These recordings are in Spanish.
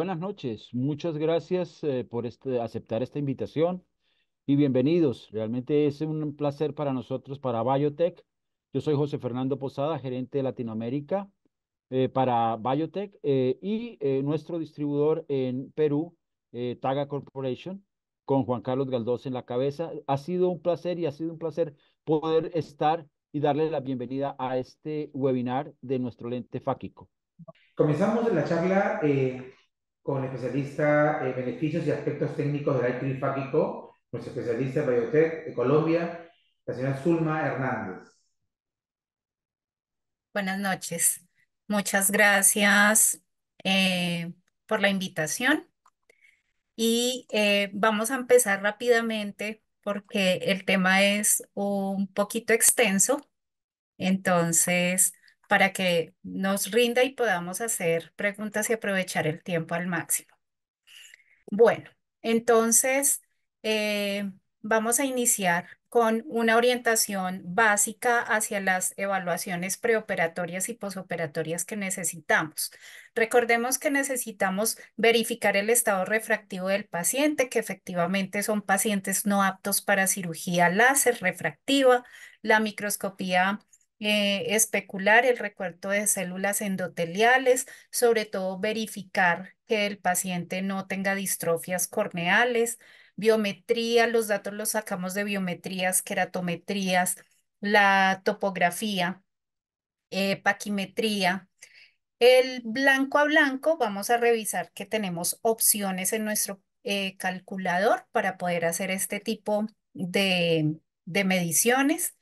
buenas noches. Muchas gracias por aceptar esta invitación y bienvenidos. Realmente es un placer para nosotros, para Biotech. Yo soy José Fernando Posada, gerente de Latinoamérica para Biotech y nuestro distribuidor en Perú, Taga Corporation, con Juan Carlos Galdós en la cabeza. Ha sido un placer y ha sido un placer poder estar y darle la bienvenida a este webinar de nuestro lente fáquico. Comenzamos la charla con el especialista beneficios y aspectos técnicos del eye trifáquico, nuestro especialista en Biotech de Colombia, la señora Zulma Hernández. Buenas noches. Muchas gracias eh, por la invitación y vamos a empezar rápidamente porque el tema es un poquito extenso, entonces para que nos rinda y podamos hacer preguntas y aprovechar el tiempo al máximo. Bueno, entonces eh, vamos a iniciar con una orientación básica hacia las evaluaciones preoperatorias y posoperatorias que necesitamos. Recordemos que necesitamos verificar el estado refractivo del paciente, que efectivamente son pacientes no aptos para cirugía láser refractiva, la microscopía especular, el recuento de células endoteliales, sobre todo verificar que el paciente no tenga distrofias corneales, biometría, los datos los sacamos de biometrías, queratometrías, la topografía, paquimetría. El blanco a blanco, vamos a revisar que tenemos opciones en nuestro calculador para poder hacer este tipo de mediciones.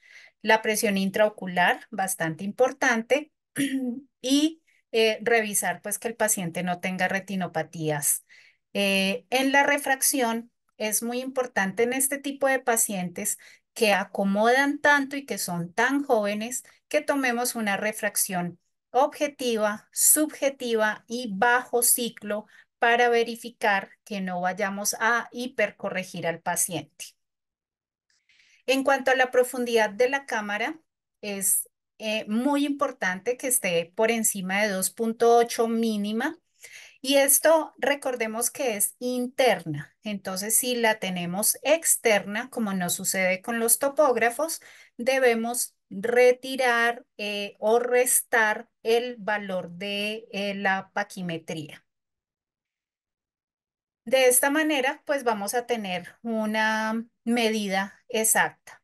La presión intraocular, bastante importante, y revisar pues que el paciente no tenga retinopatías. En la refracción es muy importante en este tipo de pacientes que acomodan tanto y que son tan jóvenes que tomemos una refracción objetiva, subjetiva y bajo ciclo para verificar que no vayamos a hipercorregir al paciente. En cuanto a la profundidad de la cámara, es muy importante que esté por encima de 2.8 mínima. Y esto recordemos que es interna. Entonces, si la tenemos externa, como nos sucede con los topógrafos, debemos retirar o restar el valor de la paquimetría. De esta manera, pues vamos a tener una medida exacta.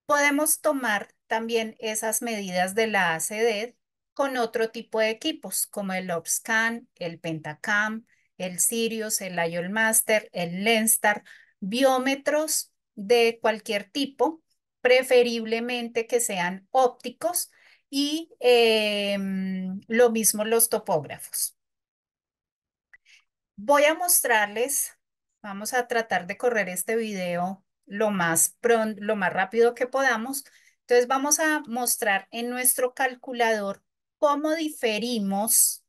Podemos tomar también esas medidas de la ACD con otro tipo de equipos, como el OpScan, el Pentacam, el Sirius, el IOLMaster, el Lenstar, biómetros de cualquier tipo, preferiblemente que sean ópticos y lo mismo los topógrafos. Voy a mostrarles, vamos a tratar de correr este video lo más rápido que podamos. Entonces vamos a mostrar en nuestro calculador cómo diferimos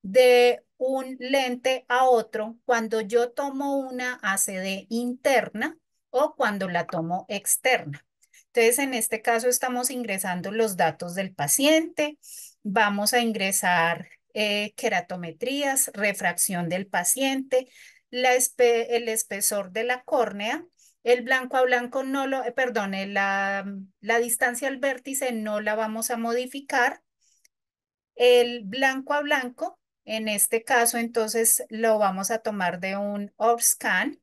de un lente a otro cuando yo tomo una ACD interna o cuando la tomo externa. Entonces, en este caso estamos ingresando los datos del paciente, vamos a ingresar queratometrías, refracción del paciente, el espesor de la córnea, el blanco a blanco no lo, perdón, la distancia al vértice no la vamos a modificar. El blanco a blanco, en este caso, entonces lo vamos a tomar de un OrbScan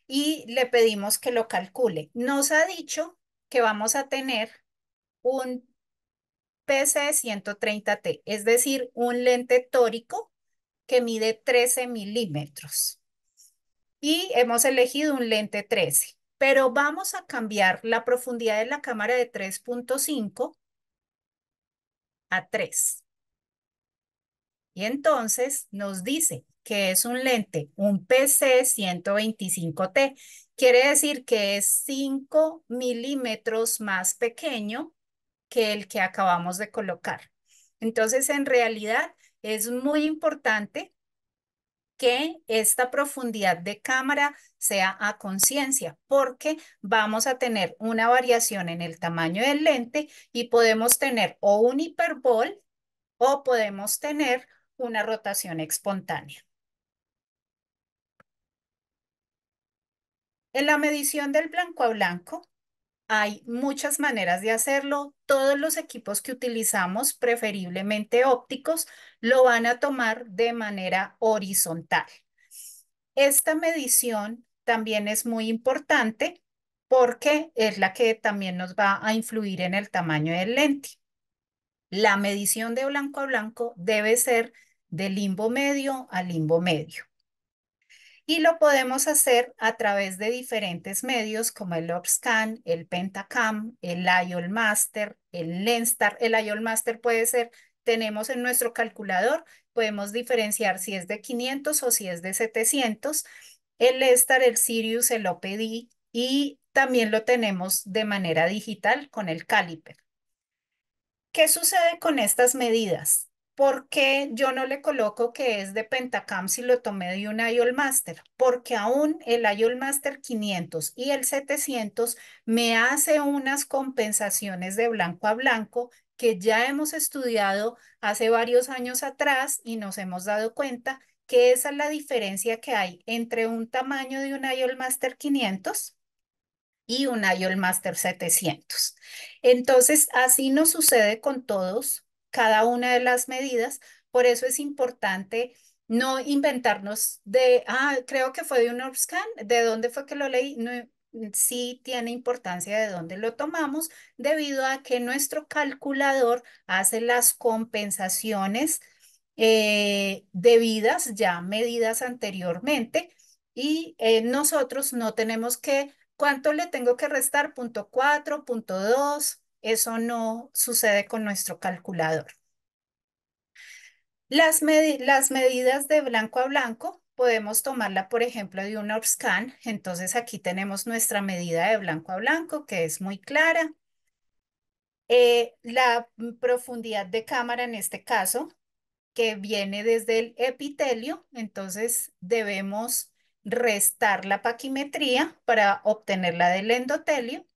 y le pedimos que lo calcule. Nos ha dicho que vamos a tener un PC 130T, es decir, un lente tórico que mide 13 milímetros. Y hemos elegido un lente 13, pero vamos a cambiar la profundidad de la cámara de 3.5 a 3. Y entonces nos dice que es un lente, un PC 125T. Quiere decir que es 5 milímetros más pequeño que el que acabamos de colocar. Entonces, en realidad, es muy importante que esta profundidad de cámara sea a conciencia, porque vamos a tener una variación en el tamaño del lente y podemos tener o un hiperbol o podemos tener una rotación espontánea. En la medición del blanco a blanco, hay muchas maneras de hacerlo. Todos los equipos que utilizamos, preferiblemente ópticos, lo van a tomar de manera horizontal. Esta medición también es muy importante porque es la que también nos va a influir en el tamaño del lente. La medición de blanco a blanco debe ser de limbo medio a limbo medio. Y lo podemos hacer a través de diferentes medios como el Opscan, el Pentacam, el IOL Master, el Lenstar. El IOL Master puede ser, tenemos en nuestro calculador, podemos diferenciar si es de 500 o si es de 700. El Lenstar, el Sirius, el OPD y también lo tenemos de manera digital con el Caliper. ¿Qué sucede con estas medidas? ¿Por qué yo no le coloco que es de Pentacam si lo tomé de un IOL Master? Porque aún el IOL Master 500 y el 700 me hace unas compensaciones de blanco a blanco que ya hemos estudiado hace varios años atrás y nos hemos dado cuenta que esa es la diferencia que hay entre un tamaño de un IOL Master 500 y un IOL Master 700. Entonces, así nos sucede con todos, cada una de las medidas. Por eso es importante no inventarnos de, creo que fue de un Orbscan, ¿de dónde fue que lo leí? No, sí tiene importancia de dónde lo tomamos, debido a que nuestro calculador hace las compensaciones debidas, ya medidas anteriormente, y nosotros no tenemos que. ¿Cuánto le tengo que restar? Punto 4, punto 2. Eso no sucede con nuestro calculador. Las medidas de blanco a blanco podemos tomarla, por ejemplo, de un Orbscan. Entonces aquí tenemos nuestra medida de blanco a blanco, que es muy clara. La profundidad de cámara en este caso, que viene desde el epitelio, entonces debemos restar la paquimetría para obtener la del endotelio.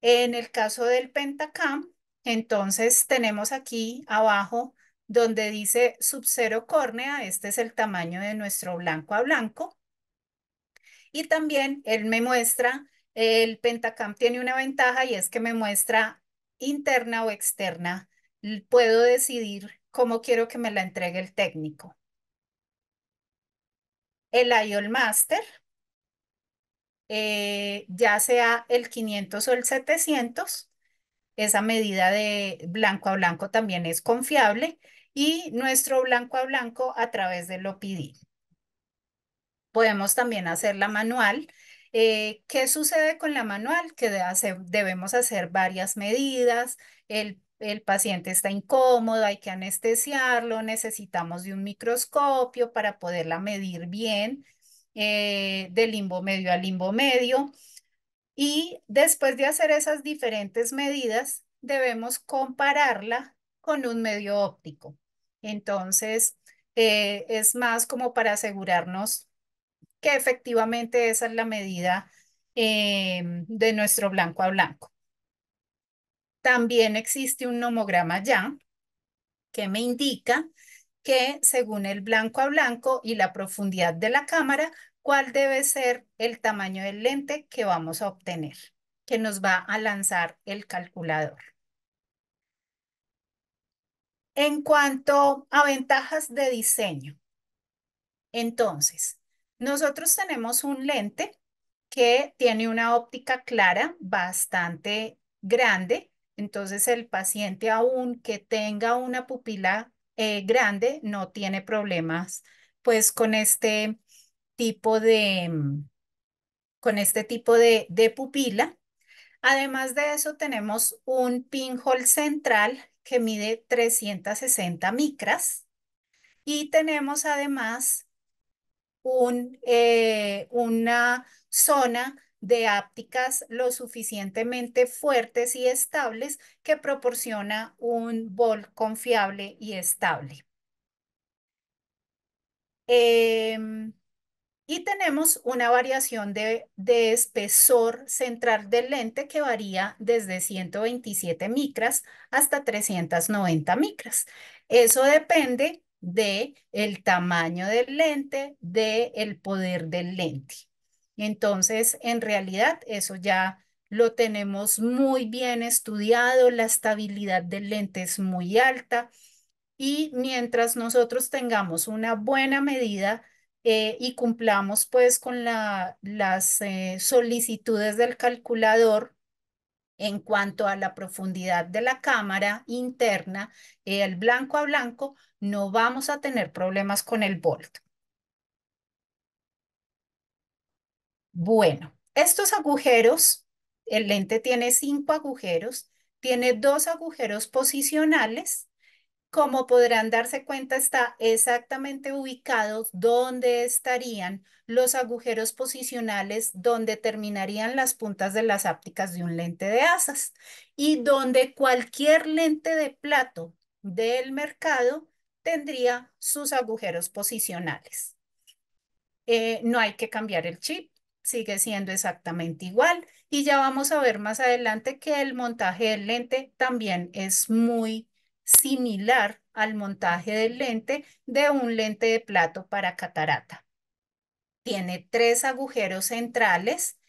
En el caso del Pentacam, entonces tenemos aquí abajo donde dice subcero córnea, este es el tamaño de nuestro blanco a blanco. Y también él me muestra, el Pentacam tiene una ventaja y es que me muestra interna o externa. Puedo decidir cómo quiero que me la entregue el técnico. El IOL Master, ya sea el 500 o el 700, esa medida de blanco a blanco también es confiable y nuestro blanco a blanco a través del OPD. Podemos también hacerla manual. ¿Qué sucede con la manual? Que debemos hacer varias medidas. El paciente está incómodo, hay que anestesiarlo, necesitamos de un microscopio para poderla medir bien, de limbo medio a limbo medio. Y después de hacer esas diferentes medidas, debemos compararla con un medio óptico. Entonces, es más como para asegurarnos que efectivamente esa es la medida de nuestro blanco a blanco. También existe un nomograma ya que me indica que según el blanco a blanco y la profundidad de la cámara, cuál debe ser el tamaño del lente que vamos a obtener, que nos va a lanzar el calculador. En cuanto a ventajas de diseño, entonces, nosotros tenemos un lente que tiene una óptica clara bastante grande. Entonces, el paciente, aun que tenga una pupila grande, no tiene problemas pues con este tipo de pupila. Además de eso, tenemos un pinhole central que mide 360 micras y tenemos además una zona de ápticas lo suficientemente fuertes y estables que proporciona un bol confiable y estable. Em, y tenemos una variación de espesor central del lente que varía desde 127 micras hasta 390 micras. Eso depende de el tamaño del lente, de el poder del lente. Entonces, en realidad, eso ya lo tenemos muy bien estudiado, la estabilidad del lente es muy alta y mientras nosotros tengamos una buena medida y cumplamos pues con las solicitudes del calculador en cuanto a la profundidad de la cámara interna, el blanco a blanco, no vamos a tener problemas con el volt. Bueno, estos agujeros, el lente tiene 5 agujeros, tiene 2 agujeros posicionales. Como podrán darse cuenta, está exactamente ubicados donde estarían los agujeros posicionales, donde terminarían las puntas de las ápticas de un lente de asas y donde cualquier lente de plato del mercado tendría sus agujeros posicionales. No hay que cambiar el chip, sigue siendo exactamente igual y ya vamos a ver más adelante que el montaje del lente también es muy similar al montaje del lente de un lente de plato para catarata. Tiene 3 agujeros centrales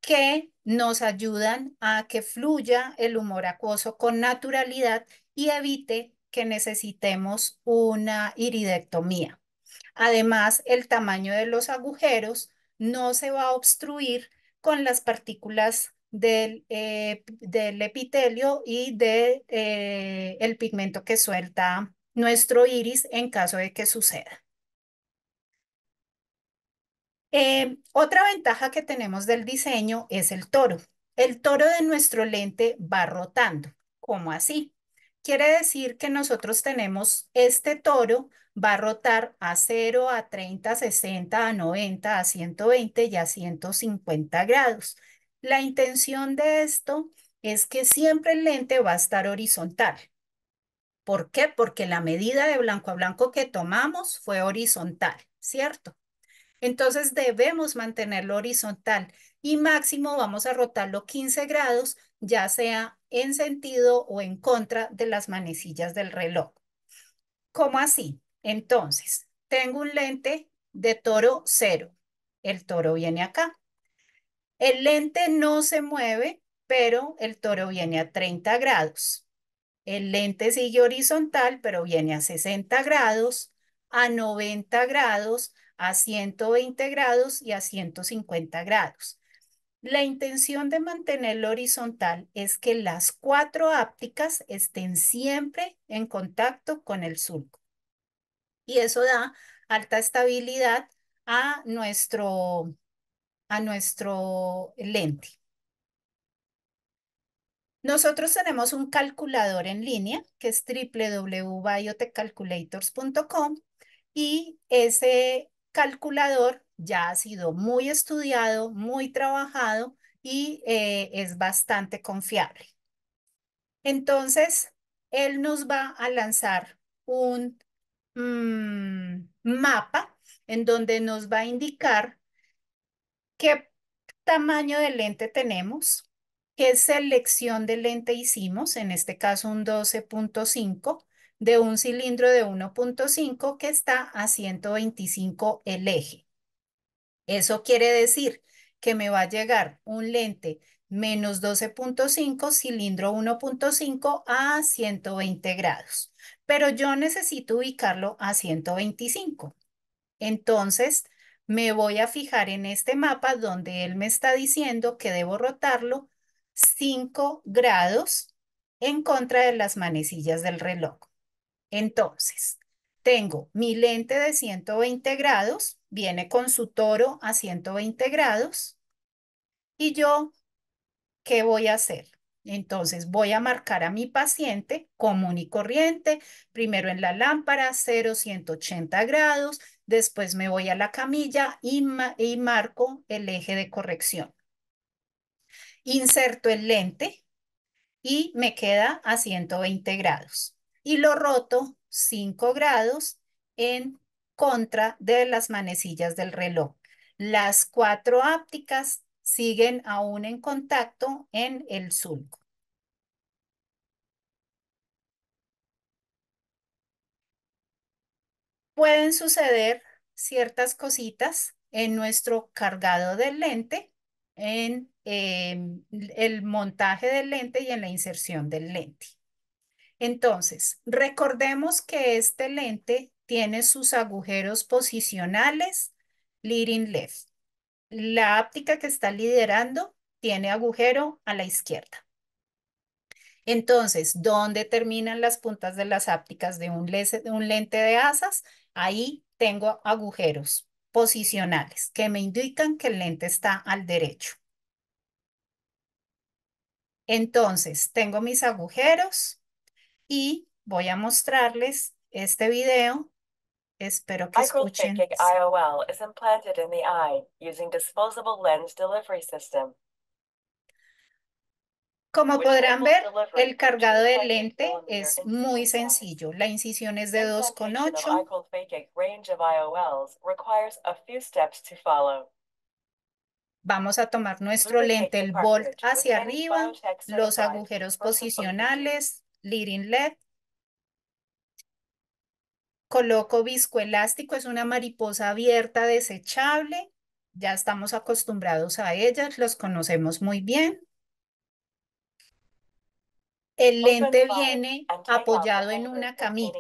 que nos ayudan a que fluya el humor acuoso con naturalidad y evite que necesitemos una iridectomía. Además, el tamaño de los agujeros no se va a obstruir con las partículas del epitelio y el pigmento que suelta nuestro iris en caso de que suceda. Otra ventaja que tenemos del diseño es el toro. El toro de nuestro lente va rotando. ¿Cómo así? Quiere decir que nosotros tenemos este toro, va a rotar a 0, a 30, a 60, a 90, a 120 y a 150 grados. La intención de esto es que siempre el lente va a estar horizontal. ¿Por qué? Porque la medida de blanco a blanco que tomamos fue horizontal, ¿cierto? Entonces debemos mantenerlo horizontal y máximo vamos a rotarlo 15 grados, ya sea en sentido o en contra de las manecillas del reloj. ¿Cómo así? Entonces, tengo un lente de toro 0. El toro viene acá. El lente no se mueve, pero el toro viene a 30 grados. El lente sigue horizontal, pero viene a 60 grados, a 90 grados, a 120 grados y a 150 grados. La intención de mantenerlo horizontal es que las 4 ápticas estén siempre en contacto con el sulco. Y eso da alta estabilidad a nuestro lente. Nosotros tenemos un calculador en línea que es www.biotechcalculators.com y ese calculador ya ha sido muy estudiado, muy trabajado y es bastante confiable. Entonces, él nos va a lanzar un mapa en donde nos va a indicar qué tamaño de lente tenemos, qué selección de lente hicimos, en este caso un 12.5 de un cilindro de 1.5 que está a 125 el eje. Eso quiere decir que me va a llegar un lente menos 12.5, cilindro 1.5 a 120 grados, pero yo necesito ubicarlo a 125. Entonces, me voy a fijar en este mapa donde él me está diciendo que debo rotarlo 5 grados en contra de las manecillas del reloj. Entonces, tengo mi lente de 120 grados, viene con su toro a 120 grados y yo, ¿qué voy a hacer? Entonces voy a marcar a mi paciente común y corriente, primero en la lámpara 0, 180 grados, después me voy a la camilla y marco el eje de corrección. Inserto el lente y me queda a 120 grados. Y lo roto 5 grados en contra de las manecillas del reloj. Las 4 ápticas siguen aún en contacto en el sulco. pueden suceder ciertas cositas en nuestro cargado del lente, en el montaje del lente y en la inserción del lente. Entonces, recordemos que este lente tiene sus agujeros posicionales leading left. La áptica que está liderando tiene agujero a la izquierda. Entonces, ¿dónde terminan las puntas de las ápticas de un lente de asas? Ahí tengo agujeros posicionales que me indican que el lente está al derecho. Entonces, tengo mis agujeros y voy a mostrarles este video. Espero que escuchen. Microphakic IOL is implanted in the eye using disposable lens delivery system. Como podrán ver, el cargado del lente es muy sencillo. La incisión es de 2,8. Microphakic range of IOLs requires a few steps to follow. Vamos a tomar nuestro lente, el bolt hacia arriba, los agujeros posicionales, leading left. Coloco viscoelástico, es una mariposa abierta desechable. Ya estamos acostumbrados a ellas, los conocemos muy bien. El lente viene apoyado en una camita.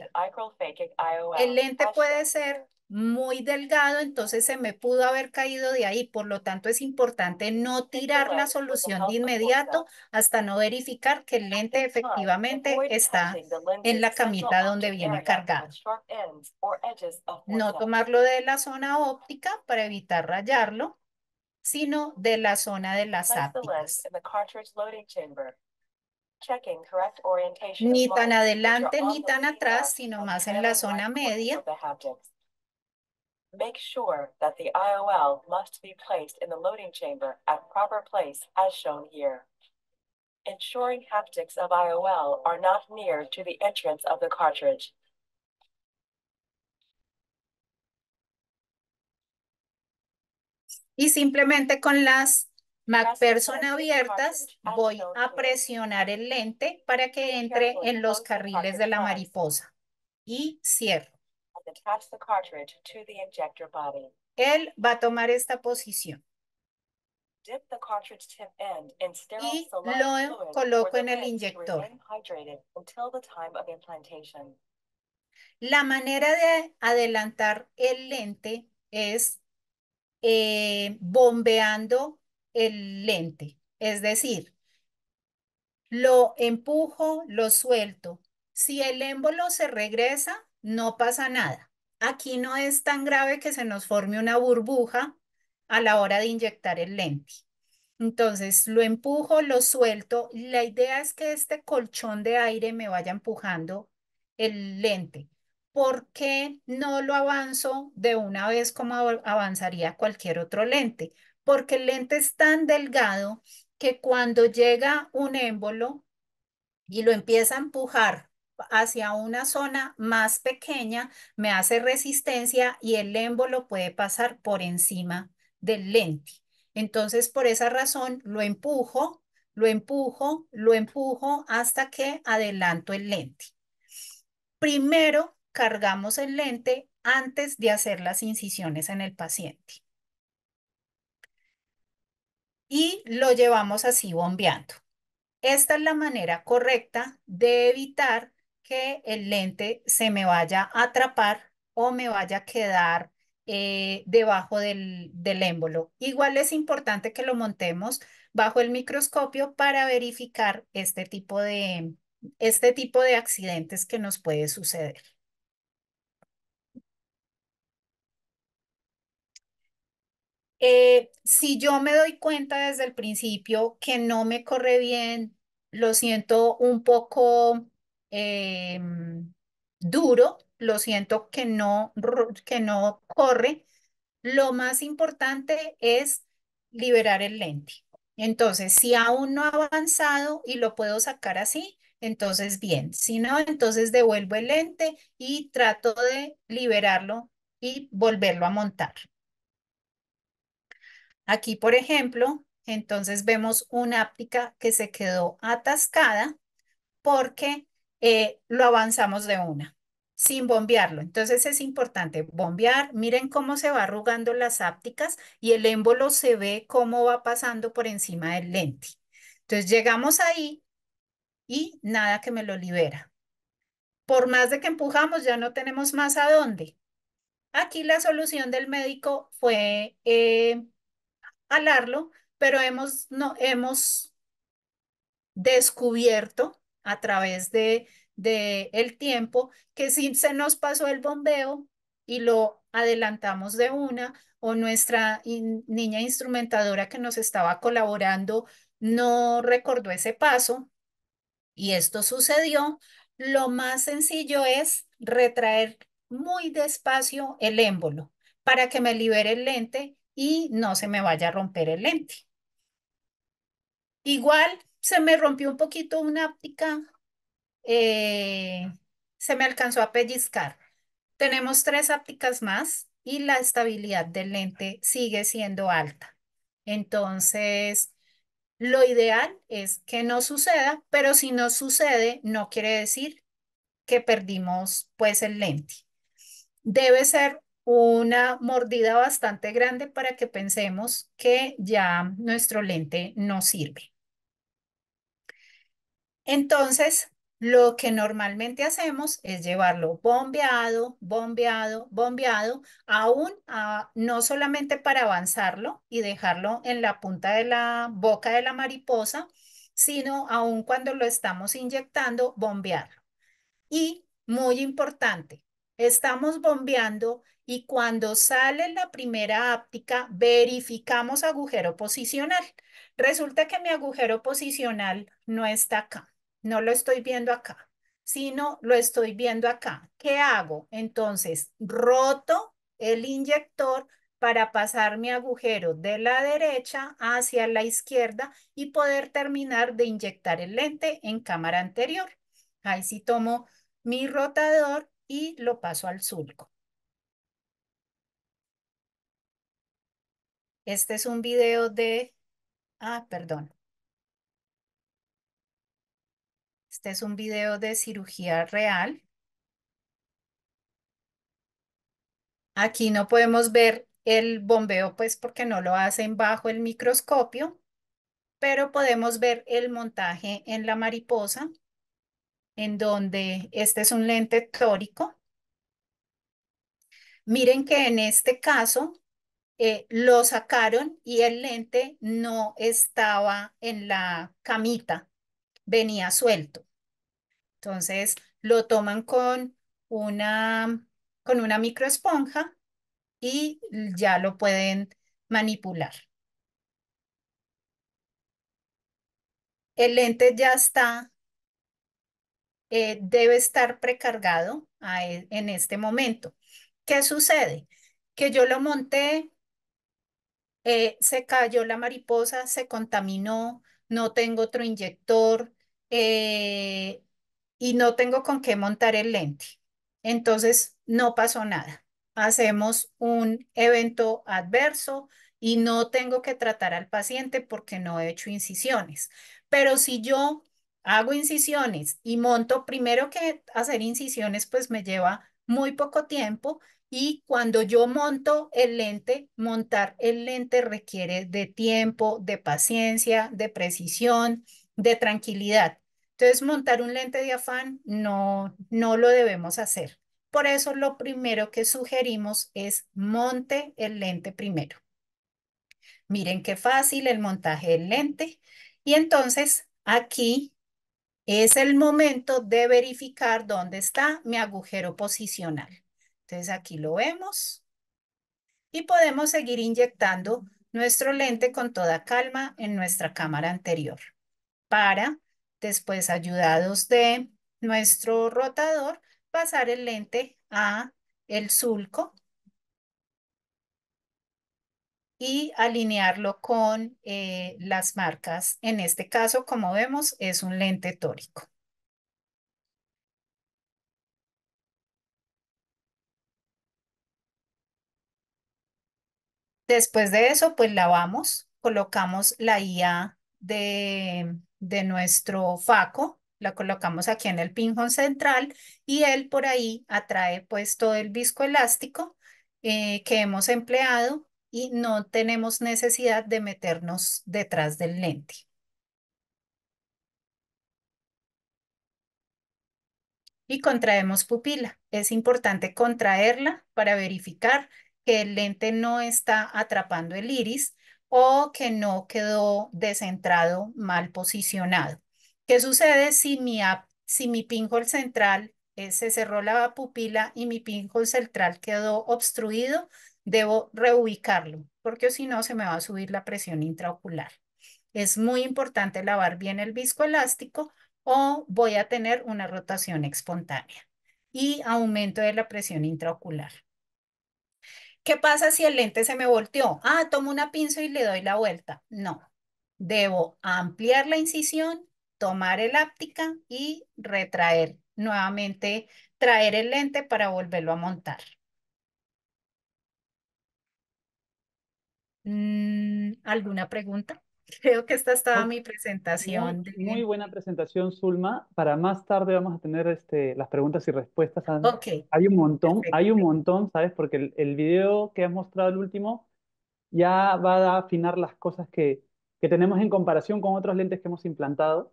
El lente puede ser muy delgado, entonces se me pudo haber caído de ahí. Por lo tanto, es importante no tirar la solución de inmediato hasta no verificar que el lente efectivamente está en la camita donde viene cargado. No tomarlo de la zona óptica para evitar rayarlo, sino de la zona de las ápticas. Ni tan adelante ni tan atrás, sino más en la zona media. Make sure that the IOL must be placed in the loading chamber at proper place as shown here. Ensuring haptics of IOL are not near to the entrance of the cartridge. Y simplemente con las MacPherson abiertas voy a presionar el lente para que entre en los carriles de la mariposa. Y cierro. Attach the cartridge to the injector body. Él va a tomar esta posición. Dip the cartridge tip end in sterile Y saline lo fluid coloco for en the el lens to inyector. remain hydrated until the time of implantation. La manera de adelantar el lente es bombeando el lente. Es decir, lo empujo, lo suelto. Si el émbolo se regresa, no pasa nada. Aquí no es tan grave que se nos forme una burbuja a la hora de inyectar el lente. Entonces lo empujo, lo suelto. La idea es que este colchón de aire me vaya empujando el lente. ¿Por qué no lo avanzo de una vez como avanzaría cualquier otro lente? Porque el lente es tan delgado que cuando llega un émbolo y lo empieza a empujar hacia una zona más pequeña, me hace resistencia y el émbolo puede pasar por encima del lente. Entonces, por esa razón, lo empujo, lo empujo, lo empujo hasta que adelanto el lente. Primero, cargamos el lente antes de hacer las incisiones en el paciente. Y lo llevamos así bombeando. Esta es la manera correcta de evitar que el lente se me vaya a atrapar o me vaya a quedar debajo del émbolo. Igual es importante que lo montemos bajo el microscopio para verificar este tipo de accidentes que nos puede suceder. Si yo me doy cuenta desde el principio que no me corre bien, lo siento un poco duro, lo siento que no corre, lo más importante es liberar el lente. Entonces, si aún no ha avanzado y lo puedo sacar así, entonces bien. Si no, entonces devuelvo el lente y trato de liberarlo y volverlo a montar. Aquí, por ejemplo, entonces vemos una áptica que se quedó atascada porque lo avanzamos de una. sin bombearlo. Entonces es importante bombear. Miren cómo se va arrugando las ápticas y el émbolo se ve cómo va pasando por encima del lente. Entonces llegamos ahí y nada que me lo libera. Por más de que empujamos, ya no tenemos más a dónde. Aquí la solución del médico fue alarlo, pero no, hemos descubierto a través de el tiempo que si se nos pasó el bombeo y lo adelantamos de una, o nuestra niña instrumentadora que nos estaba colaborando no recordó ese paso y esto sucedió, lo más sencillo es retraer muy despacio el émbolo para que me libere el lente y no se me vaya a romper el lente. Igual se me rompió un poquito una óptica, eh, se me alcanzó a pellizcar. Tenemos 3 ópticas más y la estabilidad del lente sigue siendo alta. Entonces, lo ideal es que no suceda, pero si no sucede, no quiere decir que perdimos pues el lente. Debe ser una mordida bastante grande para que pensemos que ya nuestro lente no sirve. Entonces, lo que normalmente hacemos es llevarlo bombeado, bombeado, bombeado, aún no solamente para avanzarlo y dejarlo en la punta de la boca de la mariposa, sino aún cuando lo estamos inyectando, bombearlo. Y muy importante, estamos bombeando y cuando sale la primera áptica, verificamos agujero posicional. Resulta que mi agujero posicional no está acá, no lo estoy viendo acá, sino lo estoy viendo acá. ¿Qué hago? Entonces, roto el inyector para pasar mi agujero de la derecha hacia la izquierda y poder terminar de inyectar el lente en cámara anterior. Ahí sí tomo mi rotador y lo paso al sulco. Este es un video perdón. Este es un video de cirugía real. Aquí no podemos ver el bombeo, pues porque no lo hacen bajo el microscopio, pero podemos ver el montaje en la mariposa, en donde este es un lente tórico. Miren que en este caso lo sacaron y el lente no estaba en la camita, venía suelto. Entonces lo toman una, con una microesponja y ya lo pueden manipular. El lente ya está, debe estar precargado en este momento. ¿Qué sucede? Que yo lo monté, se cayó la mariposa, se contaminó, no tengo otro inyector eh, y no tengo con qué montar el lente. Entonces, no pasó nada. Hacemos un evento adverso y no tengo que tratar al paciente porque no he hecho incisiones. Pero si yo hago incisiones y monto, primero que hacer incisiones, pues me lleva muy poco tiempo y cuando yo monto el lente, montar el lente requiere de tiempo, de paciencia, de precisión, de tranquilidad. Entonces, montar un lente de afán no lo debemos hacer. Por eso, lo primero que sugerimos es monte el lente primero. Miren qué fácil el montaje del lente. Y entonces, aquí es el momento de verificar dónde está mi agujero posicional. Entonces, aquí lo vemos y podemos seguir inyectando nuestro lente con toda calma en nuestra cámara anterior para después, ayudados de nuestro rotador, pasar el lente a el sulco y alinearlo con las marcas. En este caso, como vemos, es un lente tórico. Después de eso, pues lavamos, colocamos la IA de nuestro FACO, la colocamos aquí en el pinjón central y él por ahí atrae pues todo el viscoelástico que hemos empleado y no tenemos necesidad de meternos detrás del lente. Y contraemos pupila. Es importante contraerla para verificar que el lente no está atrapando el iris o que no quedó descentrado, mal posicionado. ¿Qué sucede si mi pinhole central se cerró la pupila y mi pinhole central quedó obstruido? Debo reubicarlo porque si no se me va a subir la presión intraocular. Es muy importante lavar bien el viscoelástico o voy a tener una rotación espontánea y aumento de la presión intraocular. ¿Qué pasa si el lente se me volteó? Ah, tomo una pinza y le doy la vuelta. No, debo ampliar la incisión, tomar el áptica y retraer nuevamente, traer el lente para volverlo a montar. ¿Alguna pregunta? Creo que esta estaba mi Muy, presentación muy de... buena presentación, Zulma. Para más tarde vamos a tener las preguntas y respuestas. Ok, Hay un perfecto. montón, ¿sabes? Porque el video que has mostrado, el último, ya va a afinar las cosas que tenemos en comparación con otros lentes que hemos implantado.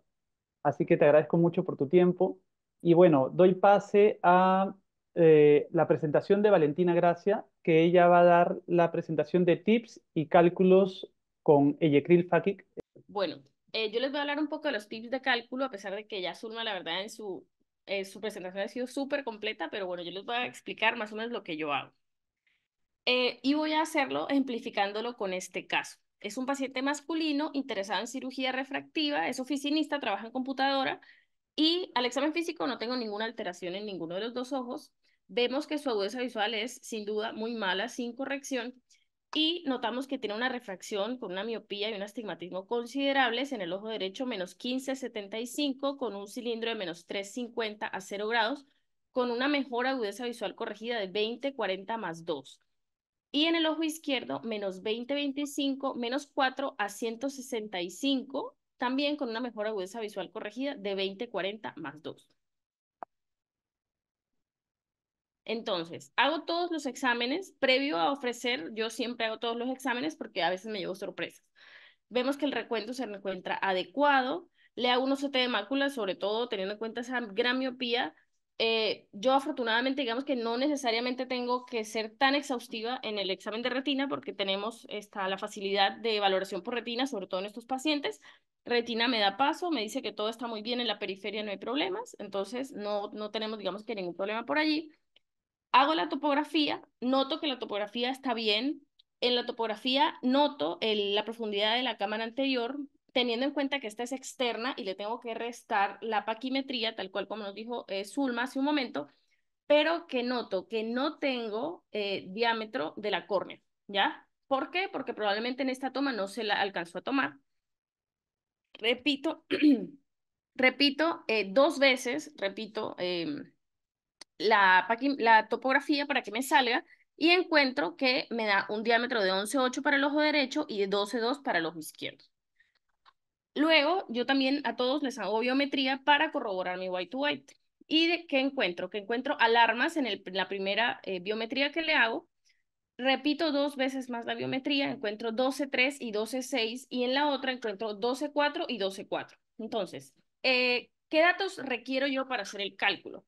Así que te agradezco mucho por tu tiempo. Y bueno, doy pase a la presentación de Valentina Gracia, que ella va a dar la presentación de tips y cálculos con Eyekril Fakic. Bueno, yo les voy a hablar un poco de los tips de cálculo, a pesar de que ya Zulma, la verdad, en su presentación ha sido súper completa, pero bueno, yo les voy a explicar más o menos lo que yo hago. Y voy a hacerlo ejemplificándolo con este caso. Es un paciente masculino interesado en cirugía refractiva, es oficinista, trabaja en computadora y al examen físico no tengo ninguna alteración en ninguno de los dos ojos. Vemos que su agudeza visual es sin duda muy mala, sin corrección, y notamos que tiene una refracción con una miopía y un astigmatismo considerables en el ojo derecho, menos 15,75, con un cilindro de menos 3,50 a 0 grados, con una mejor agudeza visual corregida de 20,40 más 2. Y en el ojo izquierdo, menos 20,25, menos 4 a 165, también con una mejor agudeza visual corregida de 20,40 más 2. Entonces, hago todos los exámenes. Previo a ofrecer, yo siempre hago todos los exámenes porque a veces me llevo sorpresas. Vemos que el recuento se encuentra adecuado. Le hago un OCT de mácula, sobre todo teniendo en cuenta esa gran miopía. Yo afortunadamente, digamos que no necesariamente tengo que ser tan exhaustiva en el examen de retina porque tenemos la facilidad de valoración por retina, sobre todo en estos pacientes. Retina me da paso, me dice que todo está muy bien en la periferia, no hay problemas. Entonces, no tenemos, digamos que ningún problema por allí. Hago la topografía, noto que la topografía está bien. En la topografía noto la profundidad de la cámara anterior, teniendo en cuenta que esta es externa y le tengo que restar la paquimetría, tal cual como nos dijo Zulma hace un momento, pero que noto que no tengo diámetro de la córnea, ¿ya? ¿Por qué? Porque probablemente en esta toma no se la alcanzó a tomar. Repito, repito 2 veces, repito la topografía para que me salga y encuentro que me da un diámetro de 11,8 para el ojo derecho y de 12,2 para el ojo izquierdo. Luego, yo también a todos les hago biometría para corroborar mi white to white. ¿Y de qué encuentro? Que encuentro alarmas en la primera biometría que le hago. Repito 2 veces más la biometría, encuentro 12,3 y 12,6 y en la otra encuentro 12,4 y 12,4. Entonces, ¿qué datos requiero yo para hacer el cálculo?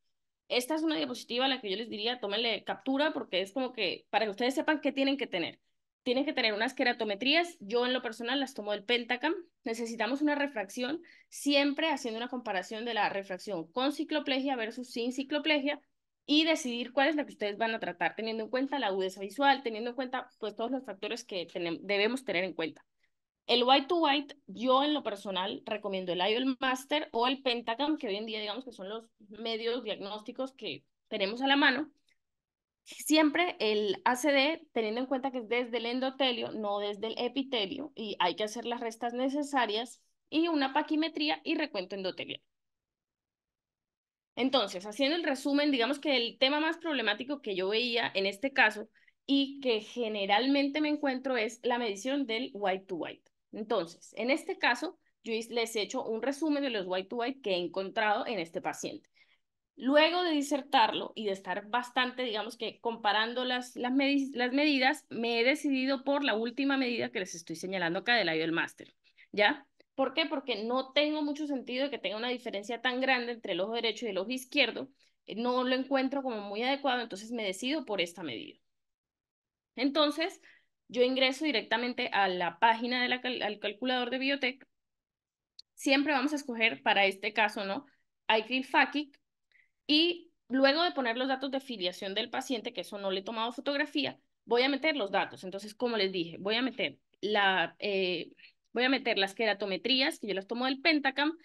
Esta es una diapositiva a la que yo les diría, tómenle captura porque es como que para que ustedes sepan qué tienen que tener. Tienen que tener unas queratometrías, yo en lo personal las tomo del Pentacam. Necesitamos una refracción, siempre haciendo una comparación de la refracción con cicloplegia versus sin cicloplegia y decidir cuál es la que ustedes van a tratar, teniendo en cuenta la agudeza visual, teniendo en cuenta pues todos los factores que debemos tener en cuenta. El white to white, yo en lo personal recomiendo el IOL Master o el Pentacam, que hoy en día digamos que son los medios diagnósticos que tenemos a la mano. Siempre el ACD, teniendo en cuenta que es desde el endotelio, no desde el epitelio, y hay que hacer las restas necesarias, y una paquimetría y recuento endotelial. Entonces, haciendo el resumen, digamos que el tema más problemático que yo veía en este caso y que generalmente me encuentro es la medición del white to white. Entonces, en este caso, les he hecho un resumen de los white to white que he encontrado en este paciente. Luego de disertarlo y de estar bastante, digamos que comparando las medidas, me he decidido por la última medida que les estoy señalando acá del IOL Master, ¿ya? ¿Por qué? Porque no tengo mucho sentido de que tenga una diferencia tan grande entre el ojo derecho y el ojo izquierdo. No lo encuentro como muy adecuado, entonces me decido por esta medida. Entonces, yo ingreso directamente a la página al calculador de Biotech. Siempre vamos a escoger para este caso, ¿no? iClifFakic. Y luego de poner los datos de filiación del paciente, que eso no le he tomado fotografía, voy a meter los datos. Entonces, como les dije, voy a meter las queratometrías, que yo las tomo del Pentacam,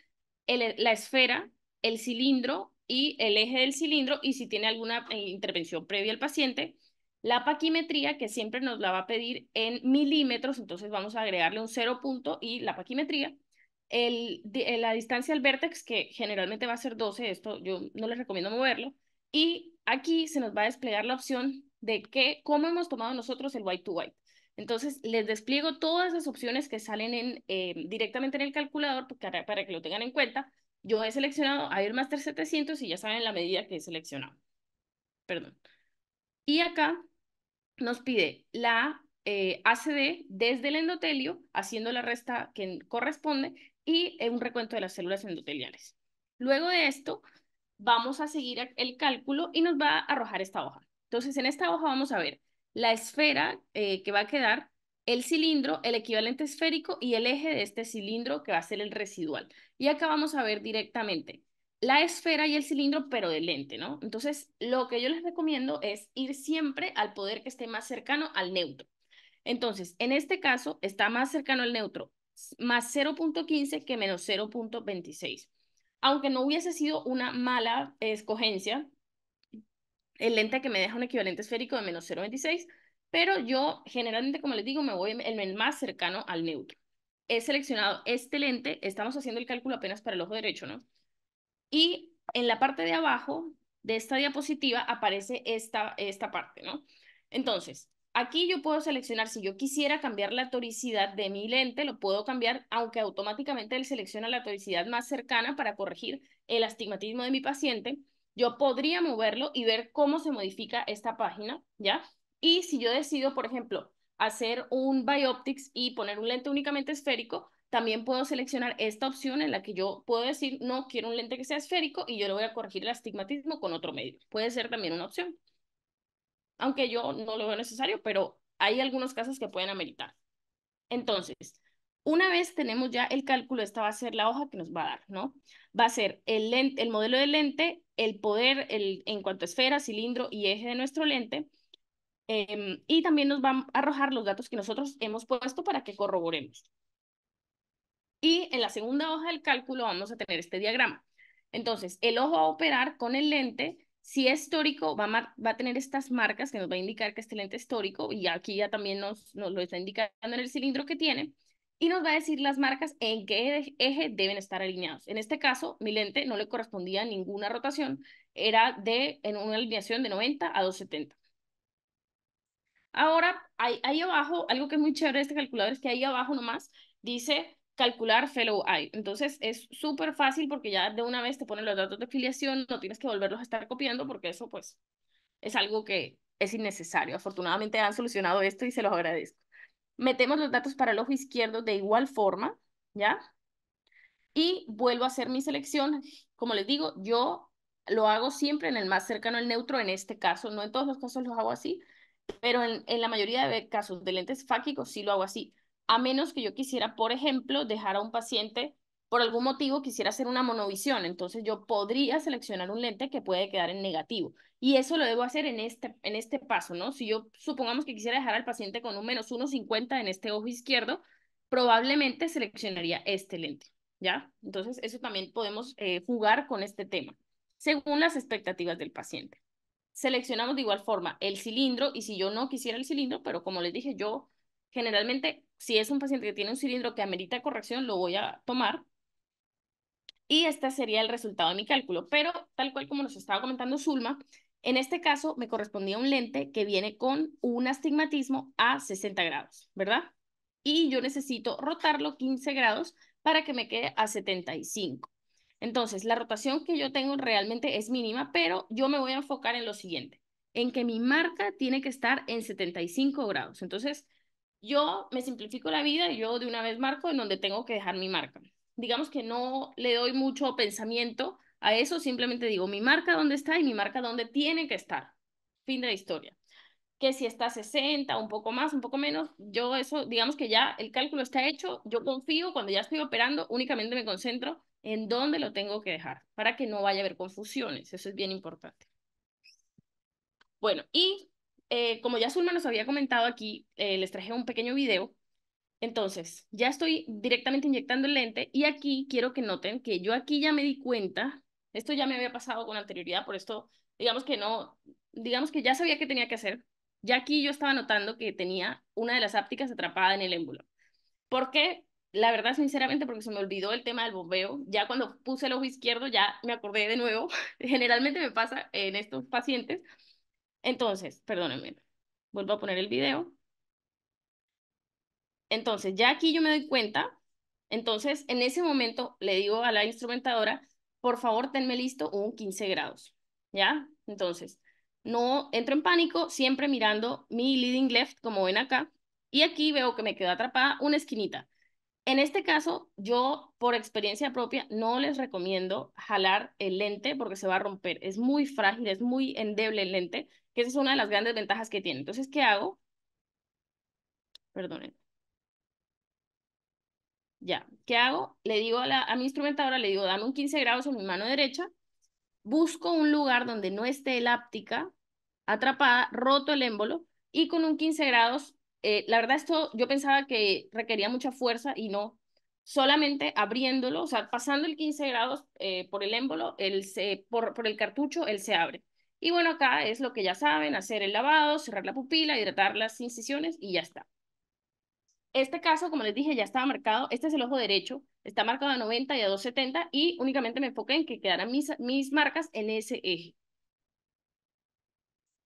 la esfera, el cilindro y el eje del cilindro, y si tiene alguna intervención previa al paciente, la paquimetría, que siempre nos la va a pedir en milímetros, entonces vamos a agregarle un 0 punto y la paquimetría. La distancia al vértex, que generalmente va a ser 12, esto yo no les recomiendo moverlo, y aquí se nos va a desplegar la opción de cómo hemos tomado nosotros el white to white. Entonces, les despliego todas las opciones que salen directamente en el calculador para que lo tengan en cuenta. Yo he seleccionado Airmaster 700 y ya saben la medida que he seleccionado. Perdón. Y acá nos pide la ACD desde el endotelio, haciendo la resta que corresponde, y un recuento de las células endoteliales. Luego de esto, vamos a seguir el cálculo y nos va a arrojar esta hoja. Entonces, en esta hoja vamos a ver la esfera que va a quedar, el cilindro, el equivalente esférico y el eje de este cilindro que va a ser el residual. Y acá vamos a ver directamente la esfera y el cilindro, pero de lente, ¿no? Entonces, lo que yo les recomiendo es ir siempre al poder que esté más cercano al neutro. Entonces, en este caso, está más cercano al neutro, más 0.15 que menos 0.26. Aunque no hubiese sido una mala escogencia, el lente que me deja un equivalente esférico de menos 0.26, pero yo generalmente, como les digo, me voy en el más cercano al neutro. He seleccionado este lente, estamos haciendo el cálculo apenas para el ojo derecho, ¿no? Y en la parte de abajo de esta diapositiva aparece esta parte, ¿no? Entonces, aquí yo puedo seleccionar, si yo quisiera cambiar la toricidad de mi lente, lo puedo cambiar, aunque automáticamente él selecciona la toricidad más cercana para corregir el astigmatismo de mi paciente. Yo podría moverlo y ver cómo se modifica esta página, ¿ya? Y si yo decido, por ejemplo, hacer un Bioptics y poner un lente únicamente esférico, también puedo seleccionar esta opción en la que yo puedo decir, no, quiero un lente que sea esférico y yo le voy a corregir el astigmatismo con otro medio. Puede ser también una opción. Aunque yo no lo veo necesario, pero hay algunos casos que pueden ameritar. Entonces, una vez tenemos ya el cálculo, esta va a ser la hoja que nos va a dar, ¿no? Va a ser el modelo del lente, el poder en cuanto a esfera, cilindro y eje de nuestro lente, y también nos va a arrojar los datos que nosotros hemos puesto para que corroboremos. Y en la segunda hoja del cálculo vamos a tener este diagrama. Entonces, el ojo va a operar con el lente. Si es tórico, va a tener estas marcas que nos va a indicar que este lente es tórico, y aquí ya también nos lo está indicando en el cilindro que tiene, y nos va a decir las marcas en qué eje deben estar alineados. En este caso, mi lente no le correspondía a ninguna rotación, era en una alineación de 90 a 270. Ahora, ahí abajo, algo que es muy chévere de este calculador es que ahí abajo nomás dice calcular fellow eye. Entonces es súper fácil porque ya de una vez te ponen los datos de filiación, no tienes que volverlos a estar copiando porque eso pues es algo que es innecesario. Afortunadamente han solucionado esto y se los agradezco. Metemos los datos para el ojo izquierdo de igual forma, ¿ya? Y vuelvo a hacer mi selección. Como les digo, yo lo hago siempre en el más cercano al neutro, en este caso, no en todos los casos los hago así, pero en la mayoría de casos de lentes fáquicos sí lo hago así, a menos que yo quisiera, por ejemplo, dejar a un paciente, por algún motivo quisiera hacer una monovisión, entonces yo podría seleccionar un lente que puede quedar en negativo, y eso lo debo hacer en este paso, ¿no? Si yo supongamos que quisiera dejar al paciente con un menos 1.50 en este ojo izquierdo, probablemente seleccionaría este lente, ¿ya? Entonces eso también podemos jugar con este tema, según las expectativas del paciente. Seleccionamos de igual forma el cilindro, y si yo no quisiera el cilindro, pero como les dije, yo generalmente, si es un paciente que tiene un cilindro que amerita corrección, lo voy a tomar. Y este sería el resultado de mi cálculo. Pero tal cual como nos estaba comentando Zulma, en este caso me correspondía un lente que viene con un astigmatismo a 60 grados, ¿verdad? Y yo necesito rotarlo 15 grados para que me quede a 75. Entonces, la rotación que yo tengo realmente es mínima, pero yo me voy a enfocar en lo siguiente, en que mi marca tiene que estar en 75 grados. Entonces, yo me simplifico la vida y yo de una vez marco en donde tengo que dejar mi marca. Digamos que no le doy mucho pensamiento a eso, simplemente digo mi marca dónde está y mi marca dónde tiene que estar. Fin de la historia. Que si está a 60, un poco más, un poco menos, yo eso, digamos que ya el cálculo está hecho, yo confío, cuando ya estoy operando, únicamente me concentro en dónde lo tengo que dejar, para que no vaya a haber confusiones, eso es bien importante. Bueno, y como ya Zulma nos había comentado aquí, les traje un pequeño video. Entonces, ya estoy directamente inyectando el lente y aquí quiero que noten que yo aquí ya me di cuenta, esto ya me había pasado con anterioridad, por esto, digamos que no, digamos que ya sabía qué tenía que hacer. Ya aquí yo estaba notando que tenía una de las ápticas atrapada en el émbolo. ¿Por qué? La verdad, sinceramente, porque se me olvidó el tema del bombeo. Ya cuando puse el ojo izquierdo, ya me acordé de nuevo. Generalmente me pasa en estos pacientes. Entonces, perdónenme, vuelvo a poner el video. Entonces, ya aquí yo me doy cuenta, entonces en ese momento le digo a la instrumentadora, por favor, tenme listo un 15 grados, ¿ya? Entonces, no entro en pánico, siempre mirando mi leading left, como ven acá, y aquí veo que me quedó atrapada una esquinita. En este caso, yo por experiencia propia no les recomiendo jalar el lente porque se va a romper. Es muy frágil, es muy endeble el lente, que esa es una de las grandes ventajas que tiene. Entonces, ¿qué hago? Perdonen. Ya, ¿qué hago? Le digo a mi instrumentadora, le digo, dame un 15 grados en mi mano derecha, busco un lugar donde no esté el áptica atrapada, roto el émbolo y con un 15 grados, la verdad esto yo pensaba que requería mucha fuerza y no, solamente abriéndolo, o sea, pasando el 15 grados por el émbolo, por el cartucho, él se abre. Y bueno, acá es lo que ya saben, hacer el lavado, cerrar la pupila, hidratar las incisiones y ya está. Este caso, como les dije, ya estaba marcado. Este es el ojo derecho. Está marcado a 90 y a 270 y únicamente me enfoqué en que quedaran mis marcas en ese eje.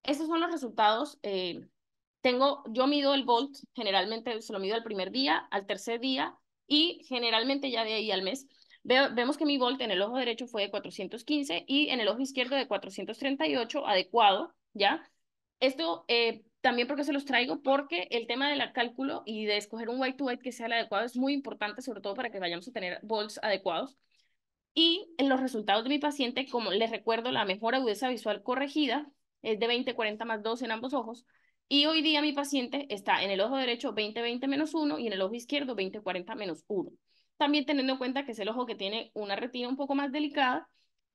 Estos son los resultados. Yo mido el volt, generalmente se lo mido al primer día, al tercer día y generalmente ya de ahí al mes. Vemos que mi volt en el ojo derecho fue de 415 y en el ojo izquierdo de 438, adecuado, ¿ya? Esto también porque se los traigo, porque el tema del cálculo y de escoger un white to white que sea el adecuado es muy importante, sobre todo para que vayamos a tener volts adecuados. Y en los resultados de mi paciente, como les recuerdo, la mejor agudeza visual corregida es de 20/40 más 2 en ambos ojos. Y hoy día mi paciente está en el ojo derecho 20/20 menos 1 y en el ojo izquierdo 20/40 menos 1. También teniendo en cuenta que es el ojo que tiene una retina un poco más delicada